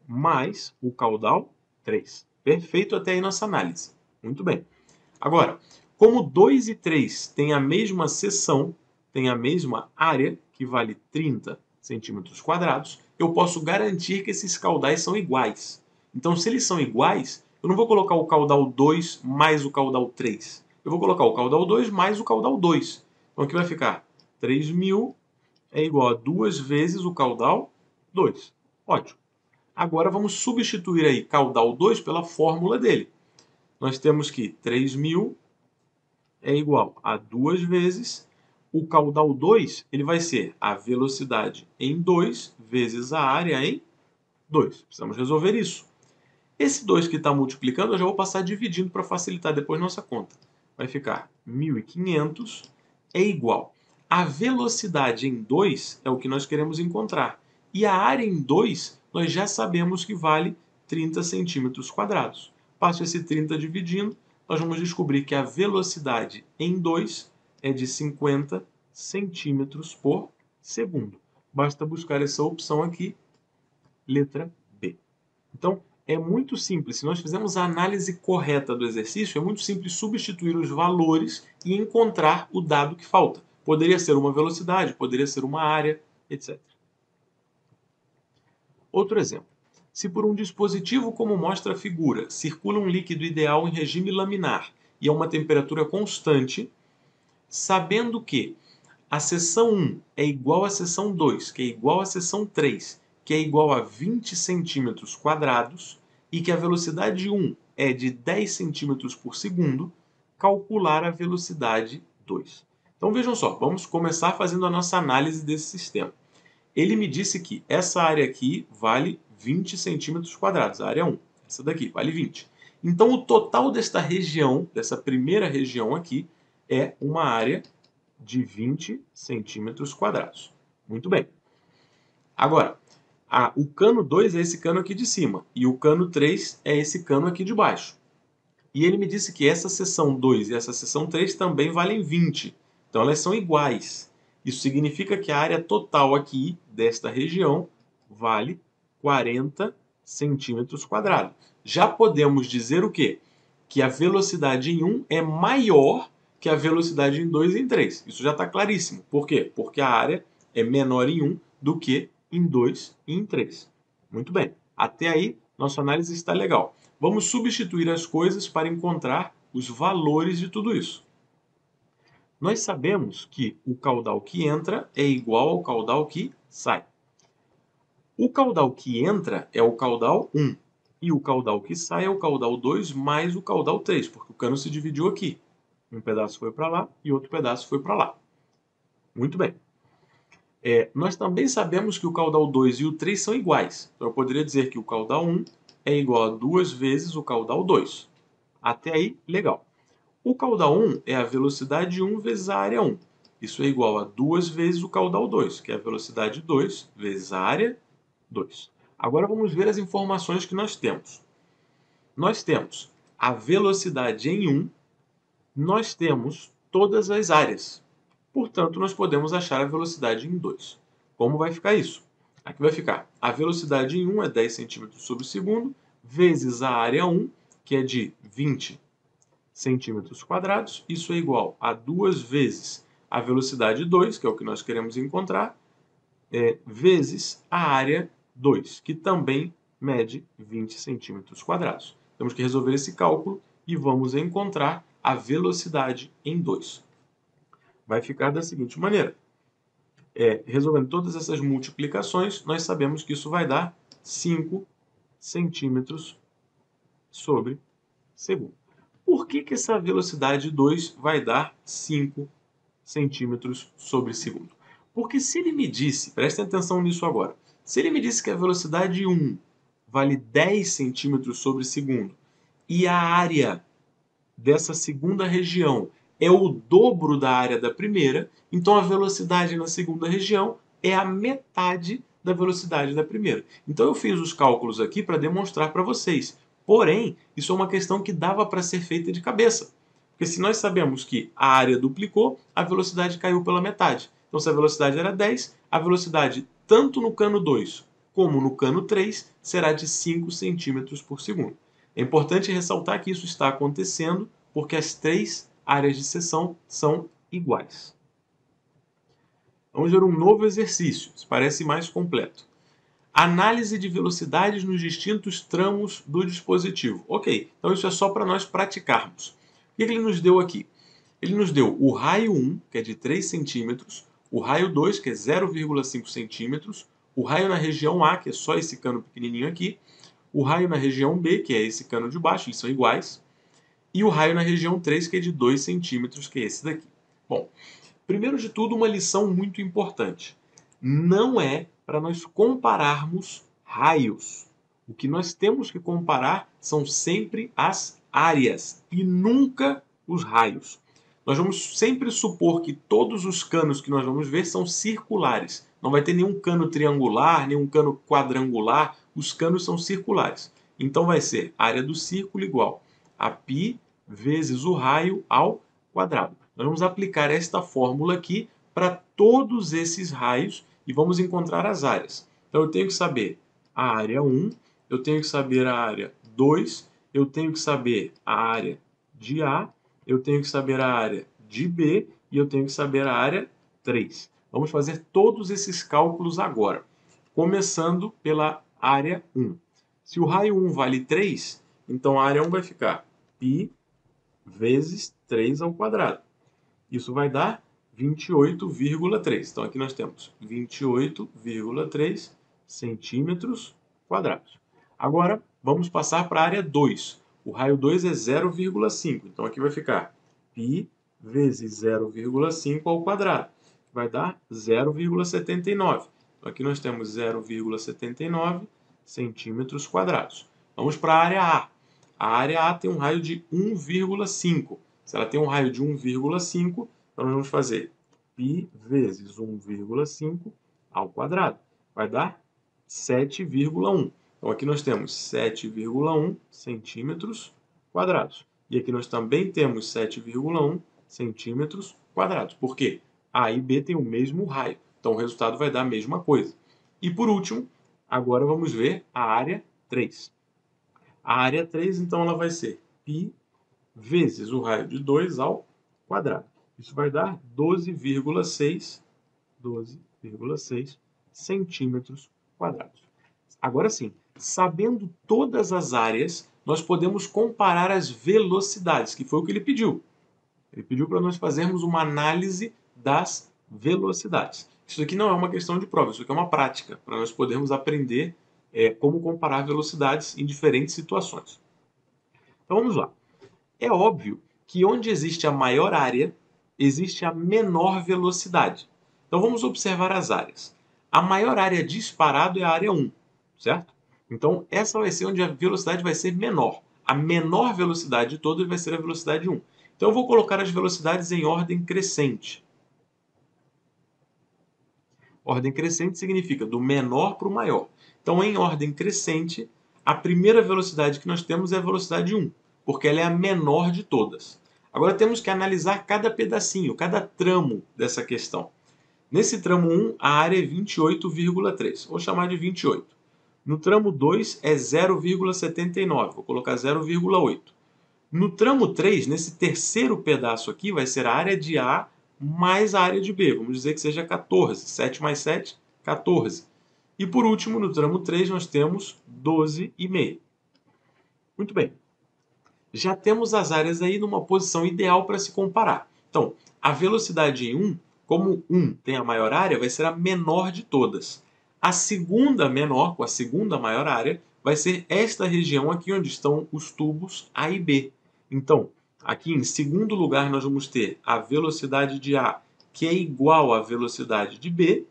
mais o caudal 3. Perfeito até aí nossa análise. Muito bem. Agora, como 2 e 3 têm a mesma seção, têm a mesma área, que vale 30 centímetros quadrados, eu posso garantir que esses caudais são iguais. Então, se eles são iguais, eu não vou colocar o caudal 2 mais o caudal 3. Eu vou colocar o caudal 2 mais o caudal 2. Então, aqui vai ficar 3.000 é igual a 2 vezes o caudal 2. Ótimo. Agora vamos substituir aí caudal 2 pela fórmula dele. Nós temos que 3.000 é igual a 2 vezes o caudal 2, ele vai ser a velocidade em 2 vezes a área em 2. Precisamos resolver isso. Esse 2 que está multiplicando, eu já vou passar dividindo para facilitar depois nossa conta. Vai ficar 1.500 é igual. A velocidade em 2 é o que nós queremos encontrar. E a área em 2, nós já sabemos que vale 30 centímetros quadrados. Passo esse 30 dividindo, nós vamos descobrir que a velocidade em 2 é de 50 centímetros por segundo. Basta buscar essa opção aqui, letra B. Então, é muito simples. Se nós fizermos a análise correta do exercício, é muito simples substituir os valores e encontrar o dado que falta. Poderia ser uma velocidade, poderia ser uma área, etc. Outro exemplo. Se por um dispositivo como mostra a figura, circula um líquido ideal em regime laminar e a uma temperatura constante, sabendo que a seção 1 é igual à seção 2, que é igual à seção 3, que é igual a 20 centímetros quadrados, e que a velocidade 1 é de 10 centímetros por segundo, calcular a velocidade 2. Então vejam só, vamos começar fazendo a nossa análise desse sistema. Ele me disse que essa área aqui vale 20 centímetros quadrados, a área 1. Essa daqui vale 20. Então o total desta região, dessa primeira região aqui, é uma área de 20 centímetros quadrados. Muito bem. Agora, o cano 2 é esse cano aqui de cima e o cano 3 é esse cano aqui de baixo. E ele me disse que essa seção 2 e essa seção 3 também valem 20. Então elas são iguais. Isso significa que a área total aqui desta região vale 40 centímetros quadrados. Já podemos dizer o quê? Que a velocidade em 1 é maior que a velocidade em 2 e em 3. Isso já está claríssimo. Por quê? Porque a área é menor em 1 do que em 2 e em 3. Muito bem. Até aí, nossa análise está legal. Vamos substituir as coisas para encontrar os valores de tudo isso. Nós sabemos que o caudal que entra é igual ao caudal que sai. O caudal que entra é o caudal 1. E o caudal que sai é o caudal 2 mais o caudal 3, porque o cano se dividiu aqui. Um pedaço foi para lá e outro pedaço foi para lá. Muito bem. Nós também sabemos que o caudal 2 e o 3 são iguais. Então eu poderia dizer que o caudal 1 é igual a 2 vezes o caudal 2. Até aí, legal. O caudal 1 é a velocidade 1 vezes a área 1. Isso é igual a 2 vezes o caudal 2, que é a velocidade 2 vezes a área 2. Agora vamos ver as informações que nós temos. Nós temos a velocidade em 1, nós temos todas as áreas. Portanto, nós podemos achar a velocidade em 2. Como vai ficar isso? Aqui vai ficar a velocidade em 1 é 10 centímetros sobre segundo, vezes a área 1, que é de 20 centímetros quadrados. Isso é igual a 2 vezes a velocidade 2, que é o que nós queremos encontrar, vezes a área 2, que também mede 20 centímetros quadrados. Temos que resolver esse cálculo e vamos encontrar a velocidade em 2. Vai ficar da seguinte maneira. Resolvendo todas essas multiplicações, nós sabemos que isso vai dar 5 centímetros sobre segundo. Por que essa velocidade 2 vai dar 5 centímetros sobre segundo? Porque se ele me disse, prestem atenção nisso agora, se ele me disse que a velocidade 1 vale 10 centímetros sobre segundo e a área dessa segunda região é o dobro da área da primeira, então a velocidade na segunda região é a metade da velocidade da primeira. Então eu fiz os cálculos aqui para demonstrar para vocês. Porém, isso é uma questão que dava para ser feita de cabeça. Porque se nós sabemos que a área duplicou, a velocidade caiu pela metade. Então se a velocidade era 10, a velocidade tanto no cano 2 como no cano 3 será de 5 centímetros por segundo. É importante ressaltar que isso está acontecendo porque as três áreas de seção são iguais. Vamos ver um novo exercício, isso parece mais completo. Análise de velocidades nos distintos tramos do dispositivo. Ok, então isso é só para nós praticarmos. O que ele nos deu aqui? Ele nos deu o raio 1, que é de 3 centímetros, o raio 2, que é 0,5 centímetros, o raio na região A, que é só esse cano pequenininho aqui, o raio na região B, que é esse cano de baixo, eles são iguais, e o raio na região 3, que é de 2 centímetros, que é esse daqui. Bom, primeiro de tudo, uma lição muito importante. Não é para nós compararmos raios. O que nós temos que comparar são sempre as áreas e nunca os raios. Nós vamos sempre supor que todos os canos que nós vamos ver são circulares. Não vai ter nenhum cano triangular, nenhum cano quadrangular. Os canos são circulares. Então vai ser área do círculo igual a π vezes o raio ao quadrado. Nós vamos aplicar esta fórmula aqui para todos esses raios e vamos encontrar as áreas. Então eu tenho que saber a área 1, eu tenho que saber a área 2, eu tenho que saber a área de A, eu tenho que saber a área de B e eu tenho que saber a área 3. Vamos fazer todos esses cálculos agora, começando pela área 1. Se o raio 1 vale 3, então a área 1 vai ficar π vezes 3 ao quadrado. Isso vai dar 28,3. Então aqui nós temos 28,3 centímetros quadrados. Agora vamos passar para a área 2. O raio 2 é 0,5. Então aqui vai ficar π vezes 0,5 ao quadrado. Vai dar 0,79. Então aqui nós temos 0,79 centímetros quadrados. Vamos para a área A. A área A tem um raio de 1,5. Se ela tem um raio de 1,5, então nós vamos fazer π vezes 1,5 ao quadrado. Vai dar 7,1. Então aqui nós temos 7,1 centímetros quadrados. E aqui nós também temos 7,1 centímetros quadrados. Por quê? A e B têm o mesmo raio. Então o resultado vai dar a mesma coisa. E por último, agora vamos ver a área 3. A área 3, então, ela vai ser π vezes o raio de 2 ao quadrado. Isso vai dar 12,6 centímetros quadrados. Agora sim, sabendo todas as áreas, nós podemos comparar as velocidades, que foi o que ele pediu. Ele pediu para nós fazermos uma análise das velocidades. Isso aqui não é uma questão de prova, isso aqui é uma prática, para nós podermos aprender como comparar velocidades em diferentes situações. Então vamos lá. É óbvio que onde existe a maior área, existe a menor velocidade. Então vamos observar as áreas. A maior área disparado é a área 1, certo? Então essa vai ser onde a velocidade vai ser menor. A menor velocidade de todas vai ser a velocidade 1. Então eu vou colocar as velocidades em ordem crescente. Ordem crescente significa do menor para o maior. Então, em ordem crescente, a primeira velocidade que nós temos é a velocidade 1, porque ela é a menor de todas. Agora temos que analisar cada pedacinho, cada tramo dessa questão. Nesse tramo 1, a área é 28,3. Vou chamar de 28. No tramo 2 é 0,79. Vou colocar 0,8. No tramo 3, nesse terceiro pedaço aqui, vai ser a área de A mais a área de B. Vamos dizer que seja 14. 7 mais 7, 14. E por último, no tramo 3, nós temos 12,5. Muito bem. Já temos as áreas aí numa posição ideal para se comparar. Então, a velocidade em 1, como 1 tem a maior área, vai ser a menor de todas. A segunda menor, com a segunda maior área, vai ser esta região aqui onde estão os tubos A e B. Então, aqui em segundo lugar, nós vamos ter a velocidade de A, que é igual à velocidade de B.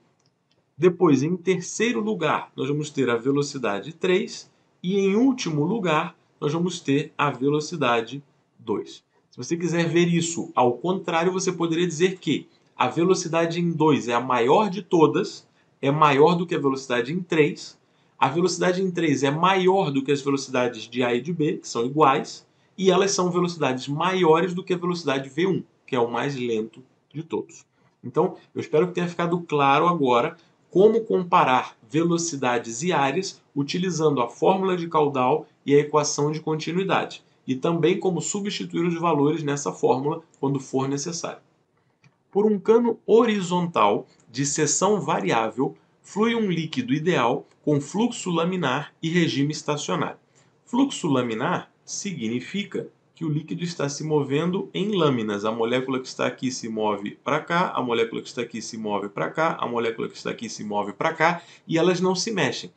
Depois, em terceiro lugar, nós vamos ter a velocidade 3. E em último lugar, nós vamos ter a velocidade 2. Se você quiser ver isso ao contrário, você poderia dizer que a velocidade em 2 é a maior de todas, é maior do que a velocidade em 3. A velocidade em 3 é maior do que as velocidades de A e de B, que são iguais, e elas são velocidades maiores do que a velocidade V1, que é o mais lento de todos. Então, eu espero que tenha ficado claro agora como comparar velocidades e áreas utilizando a fórmula de caudal e a equação de continuidade, e também como substituir os valores nessa fórmula quando for necessário. Por um cano horizontal de seção variável, flui um líquido ideal com fluxo laminar e regime estacionário. Fluxo laminar significa que o líquido está se movendo em lâminas. A molécula que está aqui se move para cá, a molécula que está aqui se move para cá, a molécula que está aqui se move para cá e elas não se mexem.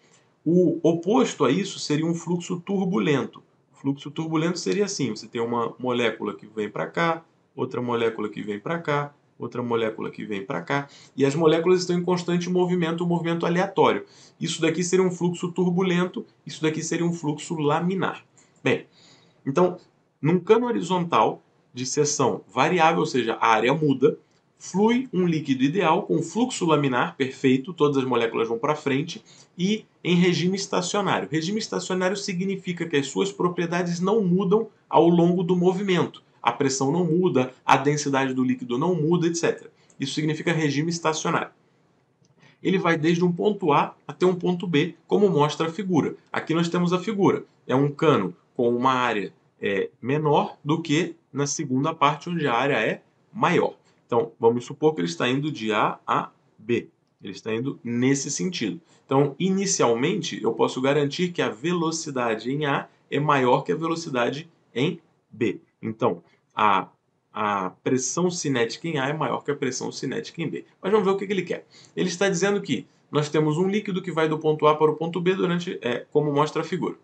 O oposto a isso seria um fluxo turbulento. O fluxo turbulento seria assim: você tem uma molécula que vem para cá, outra molécula que vem para cá, outra molécula que vem para cá, e as moléculas estão em constante movimento, um movimento aleatório. Isso daqui seria um fluxo turbulento, isso daqui seria um fluxo laminar. Bem, então, num cano horizontal de seção variável, ou seja, a área muda, flui um líquido ideal com fluxo laminar perfeito, todas as moléculas vão para frente, e em regime estacionário. Regime estacionário significa que as suas propriedades não mudam ao longo do movimento. A pressão não muda, a densidade do líquido não muda, etc. Isso significa regime estacionário. Ele vai desde um ponto A até um ponto B, como mostra a figura. Aqui nós temos a figura. É um cano com uma área menor do que na segunda parte, onde a área é maior. Então, vamos supor que ele está indo de A a B. Ele está indo nesse sentido. Então, inicialmente, eu posso garantir que a velocidade em A é maior que a velocidade em B. Então, a pressão cinética em A é maior que a pressão cinética em B. Mas vamos ver o que ele quer. Ele está dizendo que nós temos um líquido que vai do ponto A para o ponto B como mostra a figura.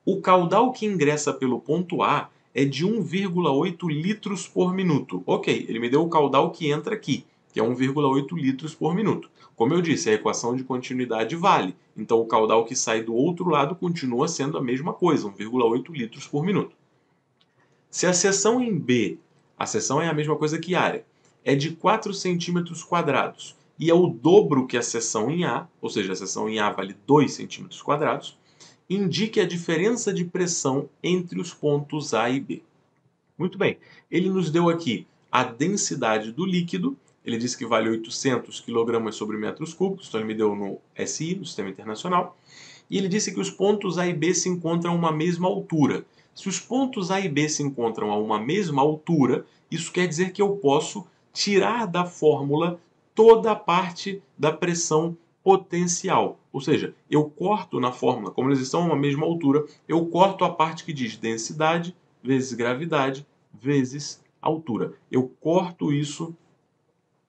O caudal que ingressa pelo ponto A é de 1,8 litros por minuto. Ok, ele me deu o caudal que entra aqui, que é 1,8 litros por minuto. Como eu disse, a equação de continuidade vale. Então o caudal que sai do outro lado continua sendo a mesma coisa, 1,8 litros por minuto. Se a seção em B, a seção é a mesma coisa que área, é de 4 centímetros quadrados e é o dobro que a seção em A, ou seja, a seção em A vale 2 centímetros quadrados, indique a diferença de pressão entre os pontos A e B. Muito bem, ele nos deu aqui a densidade do líquido, ele disse que vale 800 kg sobre metros cúbicos, então ele me deu no SI, no Sistema Internacional, e ele disse que os pontos A e B se encontram a uma mesma altura. Se os pontos A e B se encontram a uma mesma altura, isso quer dizer que eu posso tirar da fórmula toda a parte da pressão potencial. Ou seja, eu corto na fórmula, como eles estão a uma mesma altura, eu corto a parte que diz densidade vezes gravidade vezes altura. Eu corto isso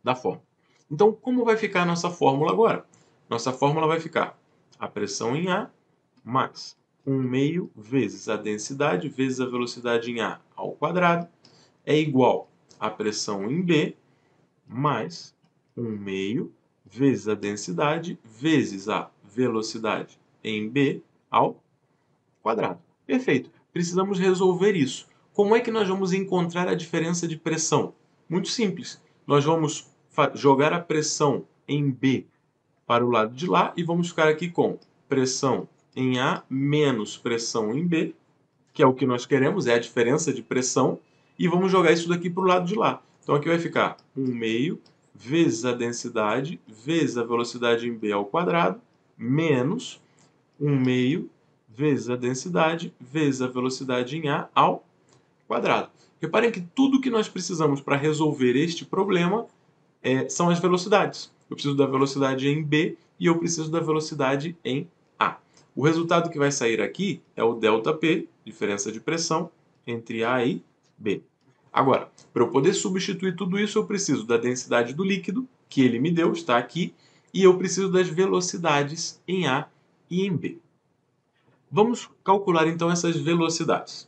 da fórmula. Então, como vai ficar a nossa fórmula agora? Nossa fórmula vai ficar a pressão em A mais 1/2 vezes a densidade vezes a velocidade em A ao quadrado é igual à pressão em B mais 1/2 vezes a densidade vezes a velocidade em B ao quadrado. Perfeito. Precisamos resolver isso. Como é que nós vamos encontrar a diferença de pressão? Muito simples. Nós vamos jogar a pressão em B para o lado de lá e vamos ficar aqui com pressão em A menos pressão em B, que é o que nós queremos, é a diferença de pressão, e vamos jogar isso daqui para o lado de lá. Então aqui vai ficar 1/2 vezes a densidade vezes a velocidade em B ao quadrado menos 1/2 vezes a densidade vezes a velocidade em A ao quadrado. Reparem que tudo que nós precisamos para resolver este problema são as velocidades. Eu preciso da velocidade em B e eu preciso da velocidade em A. O resultado que vai sair aqui é o ΔP, diferença de pressão, entre A e B. Agora, para eu poder substituir tudo isso, eu preciso da densidade do líquido, que ele me deu, está aqui, e eu preciso das velocidades em A e em B. Vamos calcular então essas velocidades.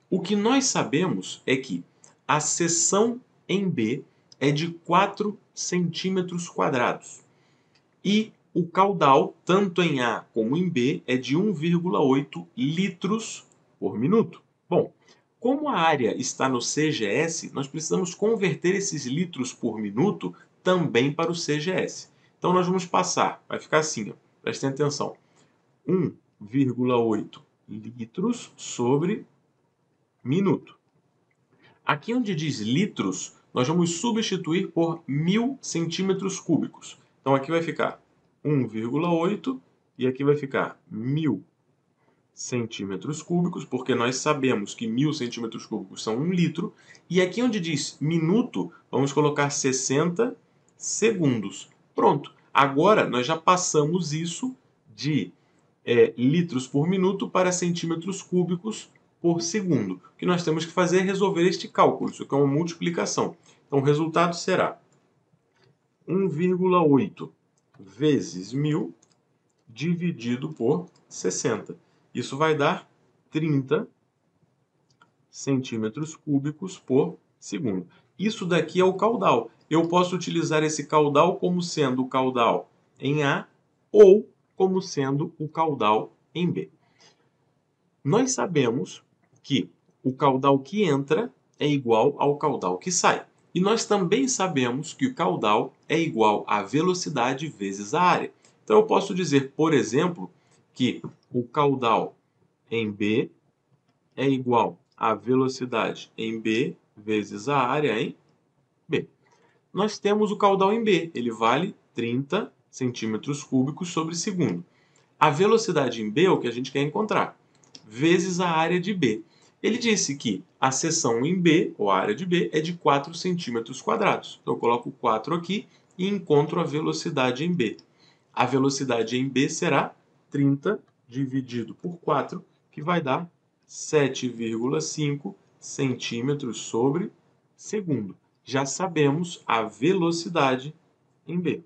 O que nós sabemos é que a seção em B é de 4 centímetros quadrados e o caudal, tanto em A como em B, é de 1,8 litros por minuto. Bom, como a área está no CGS, nós precisamos converter esses litros por minuto também para o CGS. Então nós vamos passar, vai ficar assim, ó, prestem atenção, 1,8 litros sobre minuto. Aqui onde diz litros, nós vamos substituir por 1000 centímetros cúbicos. Então aqui vai ficar 1,8 e aqui vai ficar 1000 centímetros cúbicos, porque nós sabemos que 1000 centímetros cúbicos são 1 litro. E aqui onde diz minuto, vamos colocar 60 segundos. Pronto. Agora nós já passamos isso de litros por minuto para centímetros cúbicos por segundo. O que nós temos que fazer é resolver este cálculo. Isso aqui é uma multiplicação. Então o resultado será 1,8 vezes 1000 dividido por 60. Isso vai dar 30 centímetros cúbicos por segundo. Isso daqui é o caudal. Eu posso utilizar esse caudal como sendo o caudal em A ou como sendo o caudal em B. Nós sabemos que o caudal que entra é igual ao caudal que sai. E nós também sabemos que o caudal é igual à velocidade vezes a área. Então eu posso dizer, por exemplo, que o caudal em B é igual à velocidade em B vezes a área em B. Nós temos o caudal em B, ele vale 30 centímetros cúbicos sobre segundo. A velocidade em B é o que a gente quer encontrar, vezes a área de B. Ele disse que a seção em B, ou a área de B, é de 4 centímetros quadrados. Então eu coloco 4 aqui e encontro a velocidade em B. A velocidade em B será 30 dividido por 4, que vai dar 7,5 centímetros sobre segundo. Já sabemos a velocidade em B.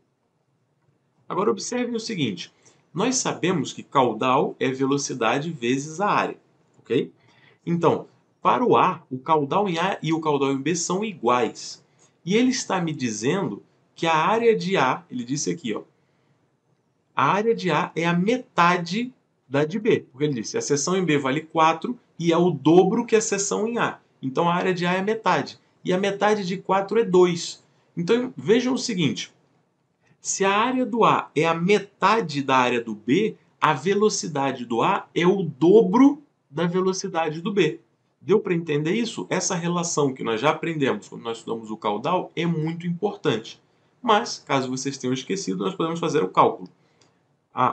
Agora observem o seguinte, nós sabemos que caudal é velocidade vezes a área, ok? Então, para o A, o caudal em A e o caudal em B são iguais. E ele está me dizendo que a área de A, ele disse aqui, ó, a área de A é a metade da de B. Porque ele disse, a seção em B vale 4 e é o dobro que a seção em A. Então a área de A é metade. E a metade de 4 é 2. Então vejam o seguinte, se a área do A é a metade da área do B, a velocidade do A é o dobro da velocidade do B. Deu para entender isso? Essa relação que nós já aprendemos quando nós estudamos o caudal é muito importante. Mas, caso vocês tenham esquecido, nós podemos fazer o cálculo.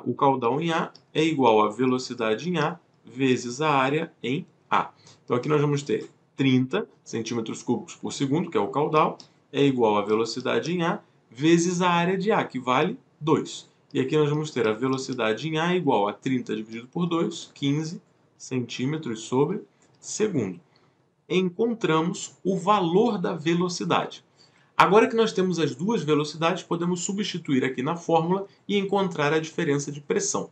O caudal em A é igual à velocidade em A vezes a área em A. Então aqui nós vamos ter 30 centímetros cúbicos por segundo, que é o caudal, é igual à velocidade em A vezes a área de A, que vale 2. E aqui nós vamos ter a velocidade em A igual a 30 dividido por 2, 15 centímetros sobre segundo. encontramos o valor da velocidade. Agora que nós temos as duas velocidades, podemos substituir aqui na fórmula e encontrar a diferença de pressão.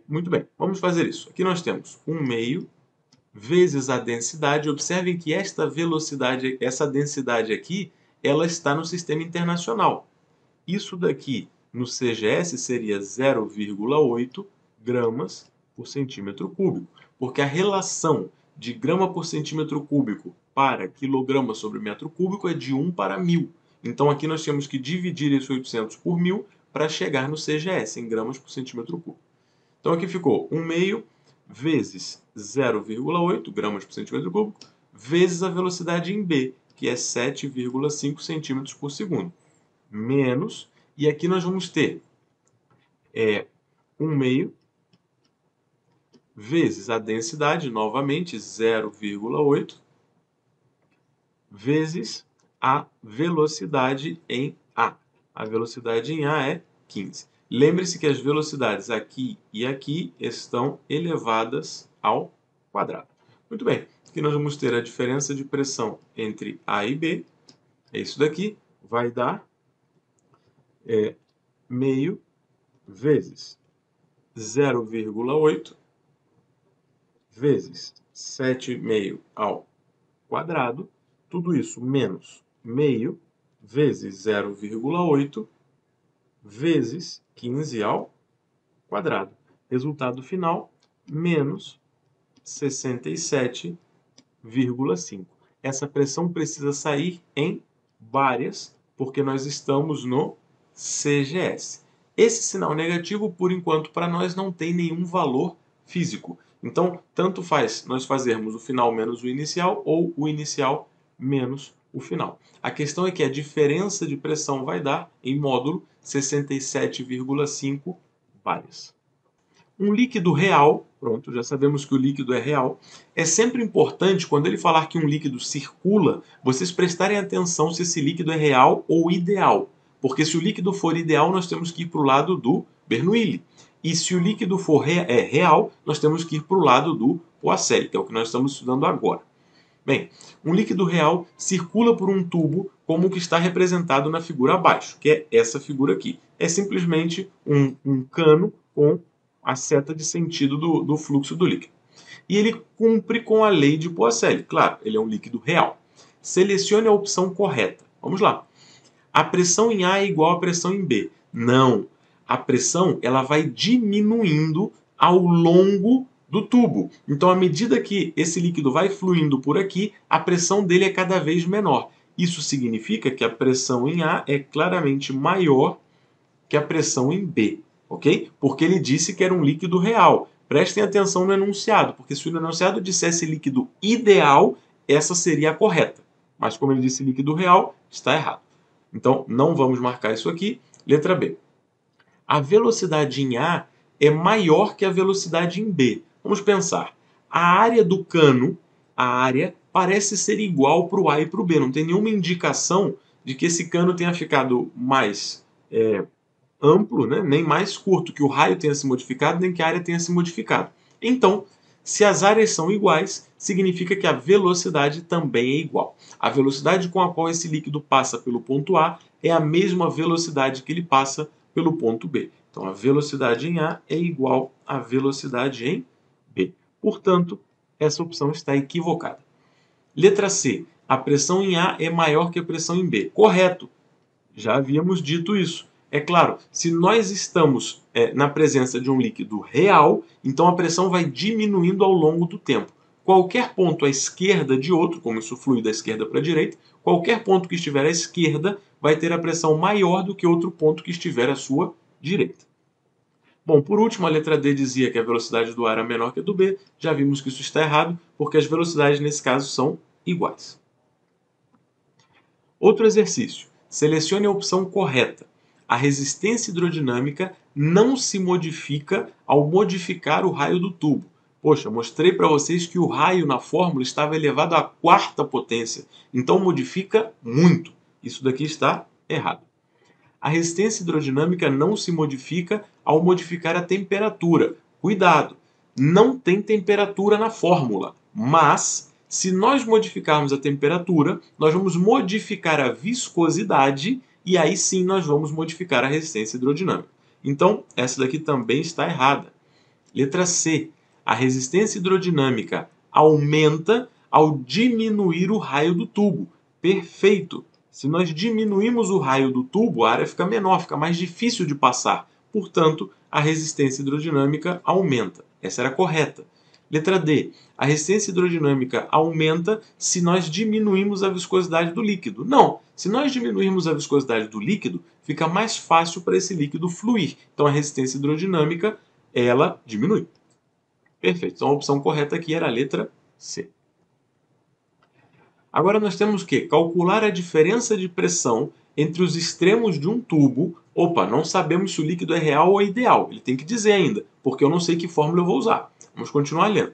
Muito bem, vamos fazer isso. Aqui nós temos 1/2 vezes a densidade. Observem que esta velocidade, essa densidade aqui, ela está no sistema internacional. Isso daqui no CGS seria 0,8 gramas por centímetro cúbico, porque a relação de grama por centímetro cúbico para quilograma sobre metro cúbico é de 1 para 1000. Então aqui nós temos que dividir esse 800 por 1000 para chegar no CGS, em gramas por centímetro cúbico. Então aqui ficou 1/2 vezes 0,8 gramas por centímetro cúbico, vezes a velocidade em B, que é 7,5 centímetros por segundo, menos, e aqui nós vamos ter 1/2 vezes a densidade, novamente, 0,8, vezes a velocidade em A. A velocidade em A é 15. Lembre-se que as velocidades aqui e aqui estão elevadas ao quadrado. Muito bem, aqui nós vamos ter a diferença de pressão entre A e B. É isso daqui, vai dar meio vezes 0,8 vezes 7,5 ao quadrado, tudo isso menos meio vezes 0,8 vezes 15 ao quadrado. Resultado final, menos 67,5. Essa pressão precisa sair em várias, porque nós estamos no CGS. Esse sinal negativo, por enquanto, para nós não tem nenhum valor físico. Então, tanto faz nós fazermos o final menos o inicial ou o inicial menos o final. A questão é que a diferença de pressão vai dar, em módulo, 67,5 bares. Um líquido real, pronto, já sabemos que o líquido é real. É sempre importante, quando ele falar que um líquido circula, vocês prestarem atenção se esse líquido é real ou ideal. Porque se o líquido for ideal, nós temos que ir para o lado do Bernoulli. E se o líquido for real, nós temos que ir para o lado do Poiseuille, que é o que nós estamos estudando agora. Bem, um líquido real circula por um tubo como o que está representado na figura abaixo, que é essa figura aqui. É simplesmente um cano com a seta de sentido do fluxo do líquido. E ele cumpre com a lei de Poiseuille. Claro, ele é um líquido real. Selecione a opção correta. Vamos lá. A pressão em A é igual à pressão em B. Não. A pressão ela vai diminuindo ao longo do tubo. Então, à medida que esse líquido vai fluindo por aqui, a pressão dele é cada vez menor. Isso significa que a pressão em A é claramente maior que a pressão em B, ok? Porque ele disse que era um líquido real. Prestem atenção no enunciado, porque se o enunciado dissesse líquido ideal, essa seria a correta. Mas como ele disse líquido real, está errado. Então, não vamos marcar isso aqui. Letra B. A velocidade em A é maior que a velocidade em B. Vamos pensar. A área do cano, a área, parece ser igual para o A e para o B. Não tem nenhuma indicação de que esse cano tenha ficado mais amplo, né? Nem mais curto, que o raio tenha se modificado, nem que a área tenha se modificado. Então, se as áreas são iguais, significa que a velocidade também é igual. A velocidade com a qual esse líquido passa pelo ponto A é a mesma velocidade que ele passa pelo ponto B. Então, a velocidade em A é igual à velocidade em B. Portanto, essa opção está equivocada. Letra C. A pressão em A é maior que a pressão em B. Correto. Já havíamos dito isso. É claro, se nós estamos na presença de um líquido real, então a pressão vai diminuindo ao longo do tempo. Qualquer ponto à esquerda de outro, como isso flui da esquerda para a direita, qualquer ponto que estiver à esquerda vai ter a pressão maior do que outro ponto que estiver à sua direita. Bom, por último, a letra D dizia que a velocidade do A era menor que a do B. Já vimos que isso está errado, porque as velocidades nesse caso são iguais. Outro exercício. Selecione a opção correta. A resistência hidrodinâmica não se modifica ao modificar o raio do tubo. Poxa, mostrei para vocês que o raio na fórmula estava elevado à quarta potência. Então modifica muito. Isso daqui está errado. A resistência hidrodinâmica não se modifica ao modificar a temperatura. Cuidado! Não tem temperatura na fórmula, mas Se nós modificarmos a temperatura, nós vamos modificar a viscosidade e aí sim nós vamos modificar a resistência hidrodinâmica. Então, essa daqui também está errada. Letra C. A resistência hidrodinâmica aumenta ao diminuir o raio do tubo. Perfeito! Se nós diminuímos o raio do tubo, a área fica menor, fica mais difícil de passar. Portanto, a resistência hidrodinâmica aumenta. Essa era a correta. Letra D. A resistência hidrodinâmica aumenta se nós diminuímos a viscosidade do líquido. Não. Se nós diminuirmos a viscosidade do líquido, fica mais fácil para esse líquido fluir. Então, a resistência hidrodinâmica, ela diminui. Perfeito. Então, a opção correta aqui era a letra C. Agora nós temos que calcular a diferença de pressão entre os extremos de um tubo. Opa, não sabemos se o líquido é real ou ideal. Ele tem que dizer ainda, porque eu não sei que fórmula eu vou usar. Vamos continuar lendo.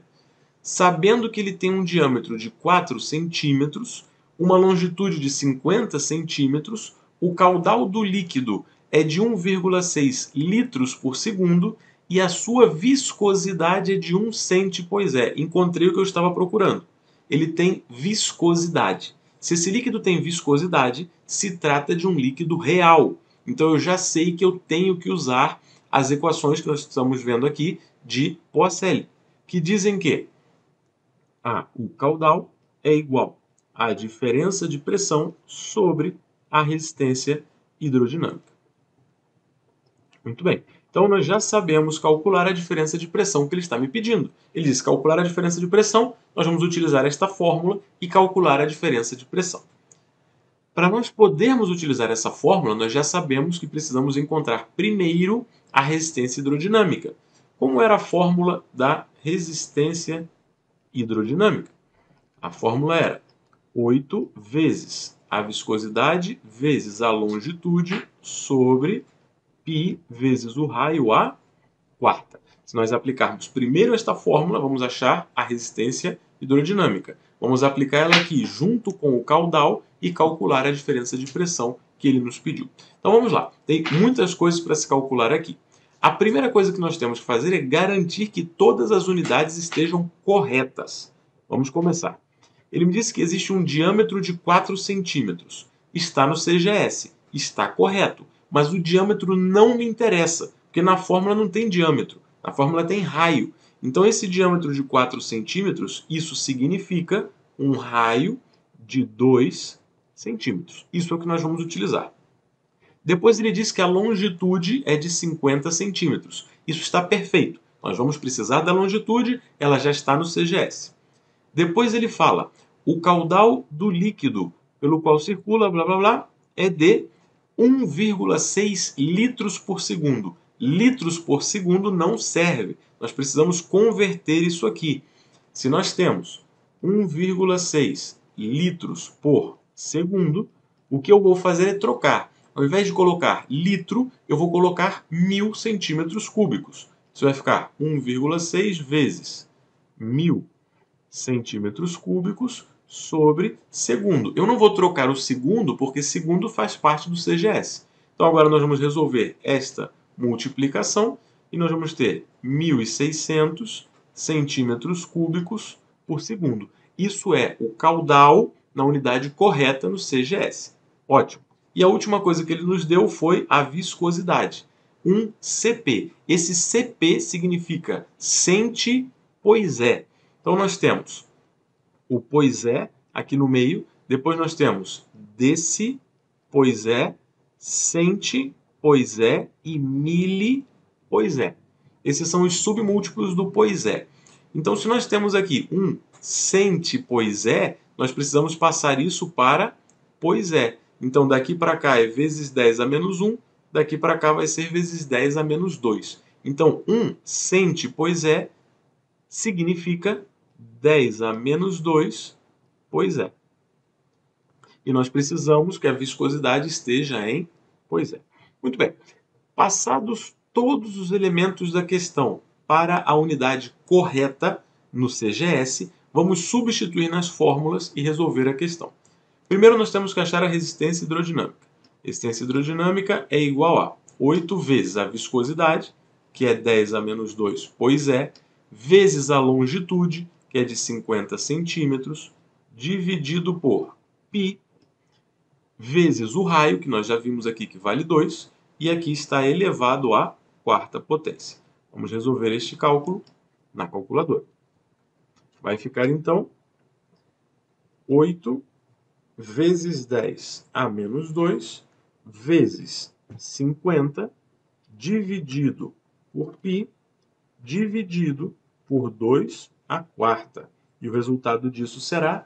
Sabendo que ele tem um diâmetro de 4 centímetros, uma longitude de 50 centímetros, o caudal do líquido é de 1,6 litros por segundo e a sua viscosidade é de 1 cent, pois é, encontrei o que eu estava procurando. Ele tem viscosidade. Se esse líquido tem viscosidade, se trata de um líquido real. Então eu já sei que eu tenho que usar as equações que nós estamos vendo aqui de Poiseuille, que dizem que o caudal é igual à diferença de pressão sobre a resistência hidrodinâmica. Muito bem. Então, nós já sabemos calcular a diferença de pressão que ele está me pedindo. Ele diz calcular a diferença de pressão, nós vamos utilizar esta fórmula e calcular a diferença de pressão. Para nós podermos utilizar essa fórmula, nós já sabemos que precisamos encontrar primeiro a resistência hidrodinâmica. Como era a fórmula da resistência hidrodinâmica? A fórmula era 8 vezes a viscosidade vezes a longitude sobre π vezes o raio à quarta. Se nós aplicarmos primeiro esta fórmula, vamos achar a resistência hidrodinâmica. Vamos aplicar ela aqui junto com o caudal e calcular a diferença de pressão que ele nos pediu. Então vamos lá. Tem muitas coisas para se calcular aqui. A primeira coisa que nós temos que fazer é garantir que todas as unidades estejam corretas. Vamos começar. Ele me disse que existe um diâmetro de 4 centímetros. Está no CGS. Está correto. Mas o diâmetro não me interessa, porque na fórmula não tem diâmetro. Na fórmula tem raio. Então, esse diâmetro de 4 centímetros, isso significa um raio de 2 centímetros. Isso é o que nós vamos utilizar. Depois ele diz que a longitude é de 50 centímetros. Isso está perfeito. Nós vamos precisar da longitude, ela já está no CGS. Depois ele fala, o caudal do líquido pelo qual circula, blá blá blá, é de 1,6 litros por segundo. Litros por segundo não serve. Nós precisamos converter isso aqui. Se nós temos 1,6 litros por segundo, o que eu vou fazer é trocar. Ao invés de colocar litro, eu vou colocar 1000 centímetros cúbicos. Isso vai ficar 1,6 vezes 1000 centímetros cúbicos sobre segundo. Eu não vou trocar o segundo, porque segundo faz parte do CGS. Então agora nós vamos resolver esta multiplicação e nós vamos ter 1.600 centímetros cúbicos por segundo. Isso é o caudal na unidade correta no CGS. Ótimo. E a última coisa que ele nos deu foi a viscosidade. Um CP. Esse CP significa centi, pois é. Então nós temos o pois é aqui no meio, depois nós temos desse, pois é, centi, pois é e mili, pois é. Esses são os submúltiplos do pois é. Então se nós temos aqui um centi, pois é, nós precisamos passar isso para pois é. Então daqui para cá é vezes 10 a menos 1, daqui para cá vai ser vezes 10 a menos 2. Então 1 centi, pois é, significa 10 a menos 2, pois é. E nós precisamos que a viscosidade esteja em pois é. Muito bem. Passados todos os elementos da questão para a unidade correta no CGS, vamos substituir nas fórmulas e resolver a questão. Primeiro nós temos que achar a resistência hidrodinâmica. Resistência hidrodinâmica é igual a 8 vezes a viscosidade, que é 10 a menos 2, pois é, vezes a longitude, que é de 50 centímetros, dividido por π, vezes o raio, que nós já vimos aqui que vale 2, e aqui está elevado à quarta potência. Vamos resolver este cálculo na calculadora. Vai ficar, então, 8 vezes 10 a menos 2, vezes 50, dividido por π, dividido por 2 à quarta. E o resultado disso será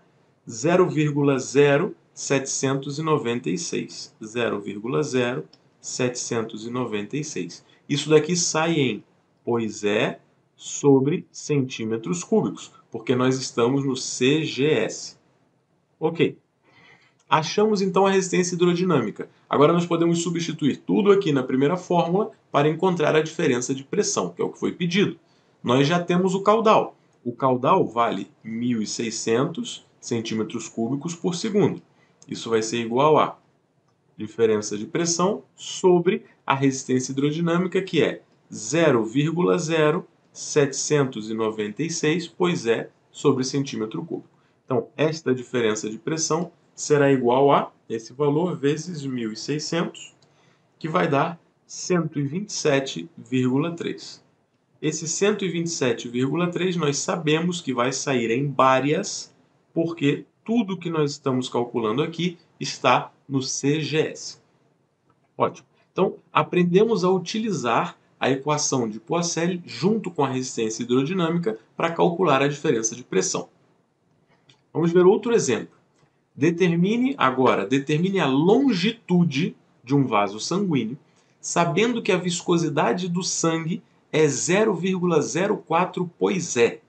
0,0796. 0,0796. Isso daqui sai em pois é sobre centímetros cúbicos, porque nós estamos no CGS. Ok. Achamos então a resistência hidrodinâmica. Agora nós podemos substituir tudo aqui na primeira fórmula para encontrar a diferença de pressão, que é o que foi pedido. Nós já temos o caudal. O caudal vale 1.600 centímetros cúbicos por segundo. Isso vai ser igual a diferença de pressão sobre a resistência hidrodinâmica, que é 0,0796, pois é, sobre centímetro cúbico. Então, esta diferença de pressão será igual a esse valor vezes 1.600, que vai dar 127,3. Esse 127,3 nós sabemos que vai sair em bárias, porque tudo que nós estamos calculando aqui está no CGS. Ótimo. Então, aprendemos a utilizar a equação de Poiseuille junto com a resistência hidrodinâmica para calcular a diferença de pressão. Vamos ver outro exemplo. Determine a longitude de um vaso sanguíneo, sabendo que a viscosidade do sangue é 0,04 poisé.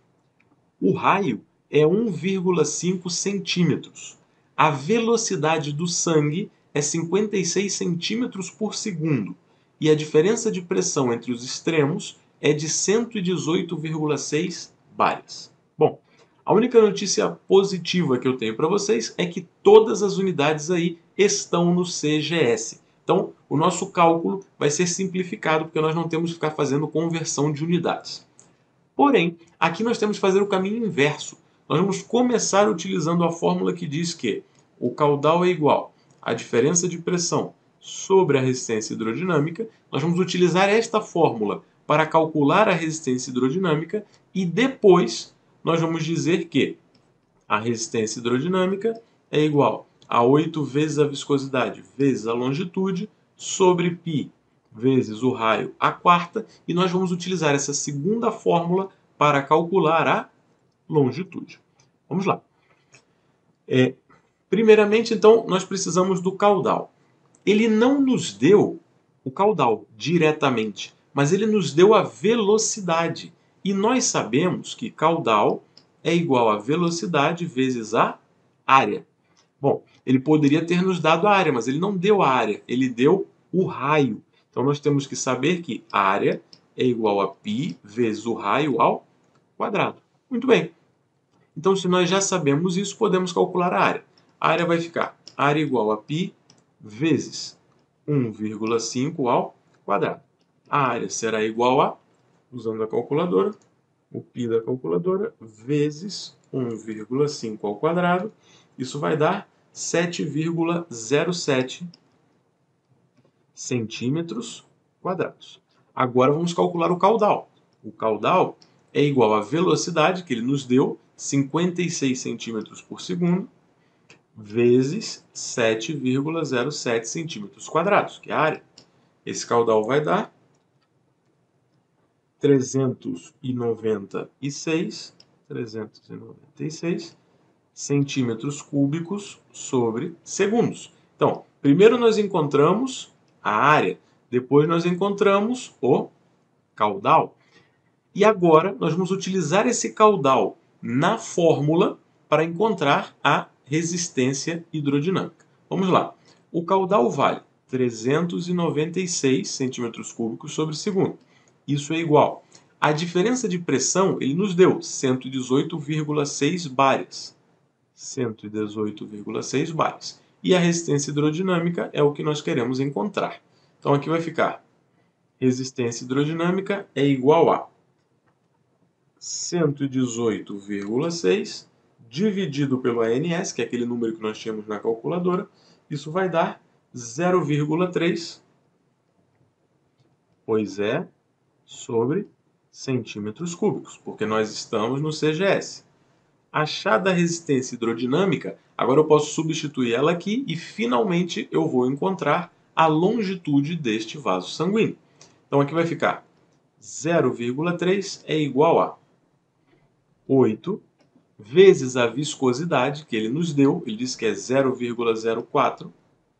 O raio é 1,5 centímetros. A velocidade do sangue é 56 centímetros por segundo. E a diferença de pressão entre os extremos é de 118,6 bares. Bom, a única notícia positiva que eu tenho para vocês é que todas as unidades aí estão no CGS. Então, o nosso cálculo vai ser simplificado, porque nós não temos que ficar fazendo conversão de unidades. Porém, aqui nós temos que fazer o caminho inverso. Nós vamos começar utilizando a fórmula que diz que o caudal é igual à diferença de pressão sobre a resistência hidrodinâmica. Nós vamos utilizar esta fórmula para calcular a resistência hidrodinâmica e depois nós vamos dizer que a resistência hidrodinâmica é igual a 8 vezes a viscosidade vezes a longitude sobre π vezes o raio à quarta, e nós vamos utilizar essa segunda fórmula para calcular a longitude. Vamos lá. Primeiramente, então, nós precisamos do caudal. Ele não nos deu o caudal diretamente, mas ele nos deu a velocidade. E nós sabemos que caudal é igual a velocidade vezes a área. Bom, ele poderia ter nos dado a área, mas ele não deu a área, ele deu o raio. Então nós temos que saber que a área é igual a π vezes o raio ao quadrado. Muito bem. Então, se nós já sabemos isso, podemos calcular a área. A área vai ficar área igual a π vezes 1,5 ao quadrado. A área será igual a, usando a calculadora, o π da calculadora, vezes 1,5 ao quadrado. Isso vai dar 7,07 centímetros quadrados. Agora vamos calcular o caudal. O caudal é igual à velocidade que ele nos deu, 56 centímetros por segundo, vezes 7,07 centímetros quadrados, que é a área. Esse caudal vai dar 396 centímetros cúbicos sobre segundos. Então, primeiro nós encontramos a área, depois nós encontramos o caudal. E agora nós vamos utilizar esse caudal na fórmula para encontrar a resistência hidrodinâmica. Vamos lá. O caudal vale 396 centímetros cúbicos sobre segundo. Isso é igual. A diferença de pressão ele nos deu 118,6 bares. 118,6 bares. E a resistência hidrodinâmica é o que nós queremos encontrar. Então aqui vai ficar resistência hidrodinâmica é igual a 118,6 dividido pelo ANS, que é aquele número que nós tínhamos na calculadora, isso vai dar 0,3, pois é, sobre centímetros cúbicos, porque nós estamos no CGS. Achada a resistência hidrodinâmica, agora eu posso substituir ela aqui e finalmente eu vou encontrar a longitude deste vaso sanguíneo. Então aqui vai ficar 0,3 é igual a 8 vezes a viscosidade que ele nos deu, ele disse que é 0,04,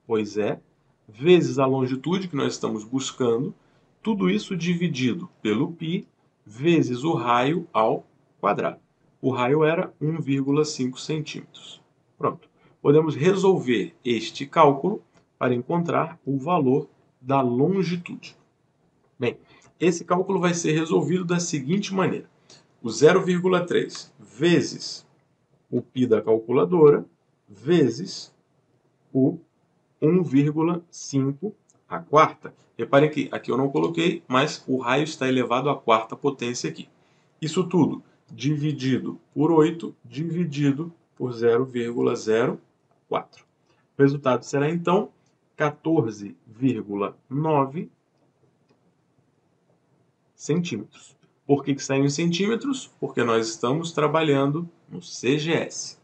pois é, vezes a longitude que nós estamos buscando, tudo isso dividido pelo π vezes o raio ao quadrado. O raio era 1,5 centímetros. Pronto. Podemos resolver este cálculo para encontrar o valor da longitude. Bem, esse cálculo vai ser resolvido da seguinte maneira. O 0,3 vezes o π da calculadora vezes o 1,5 à quarta. Reparem que aqui eu não coloquei, mas o raio está elevado à quarta potência aqui. Isso tudo dividido por 8, dividido por 0,04. O resultado será, então, 14,9 centímetros. Por que saiu em centímetros? Porque nós estamos trabalhando no CGS.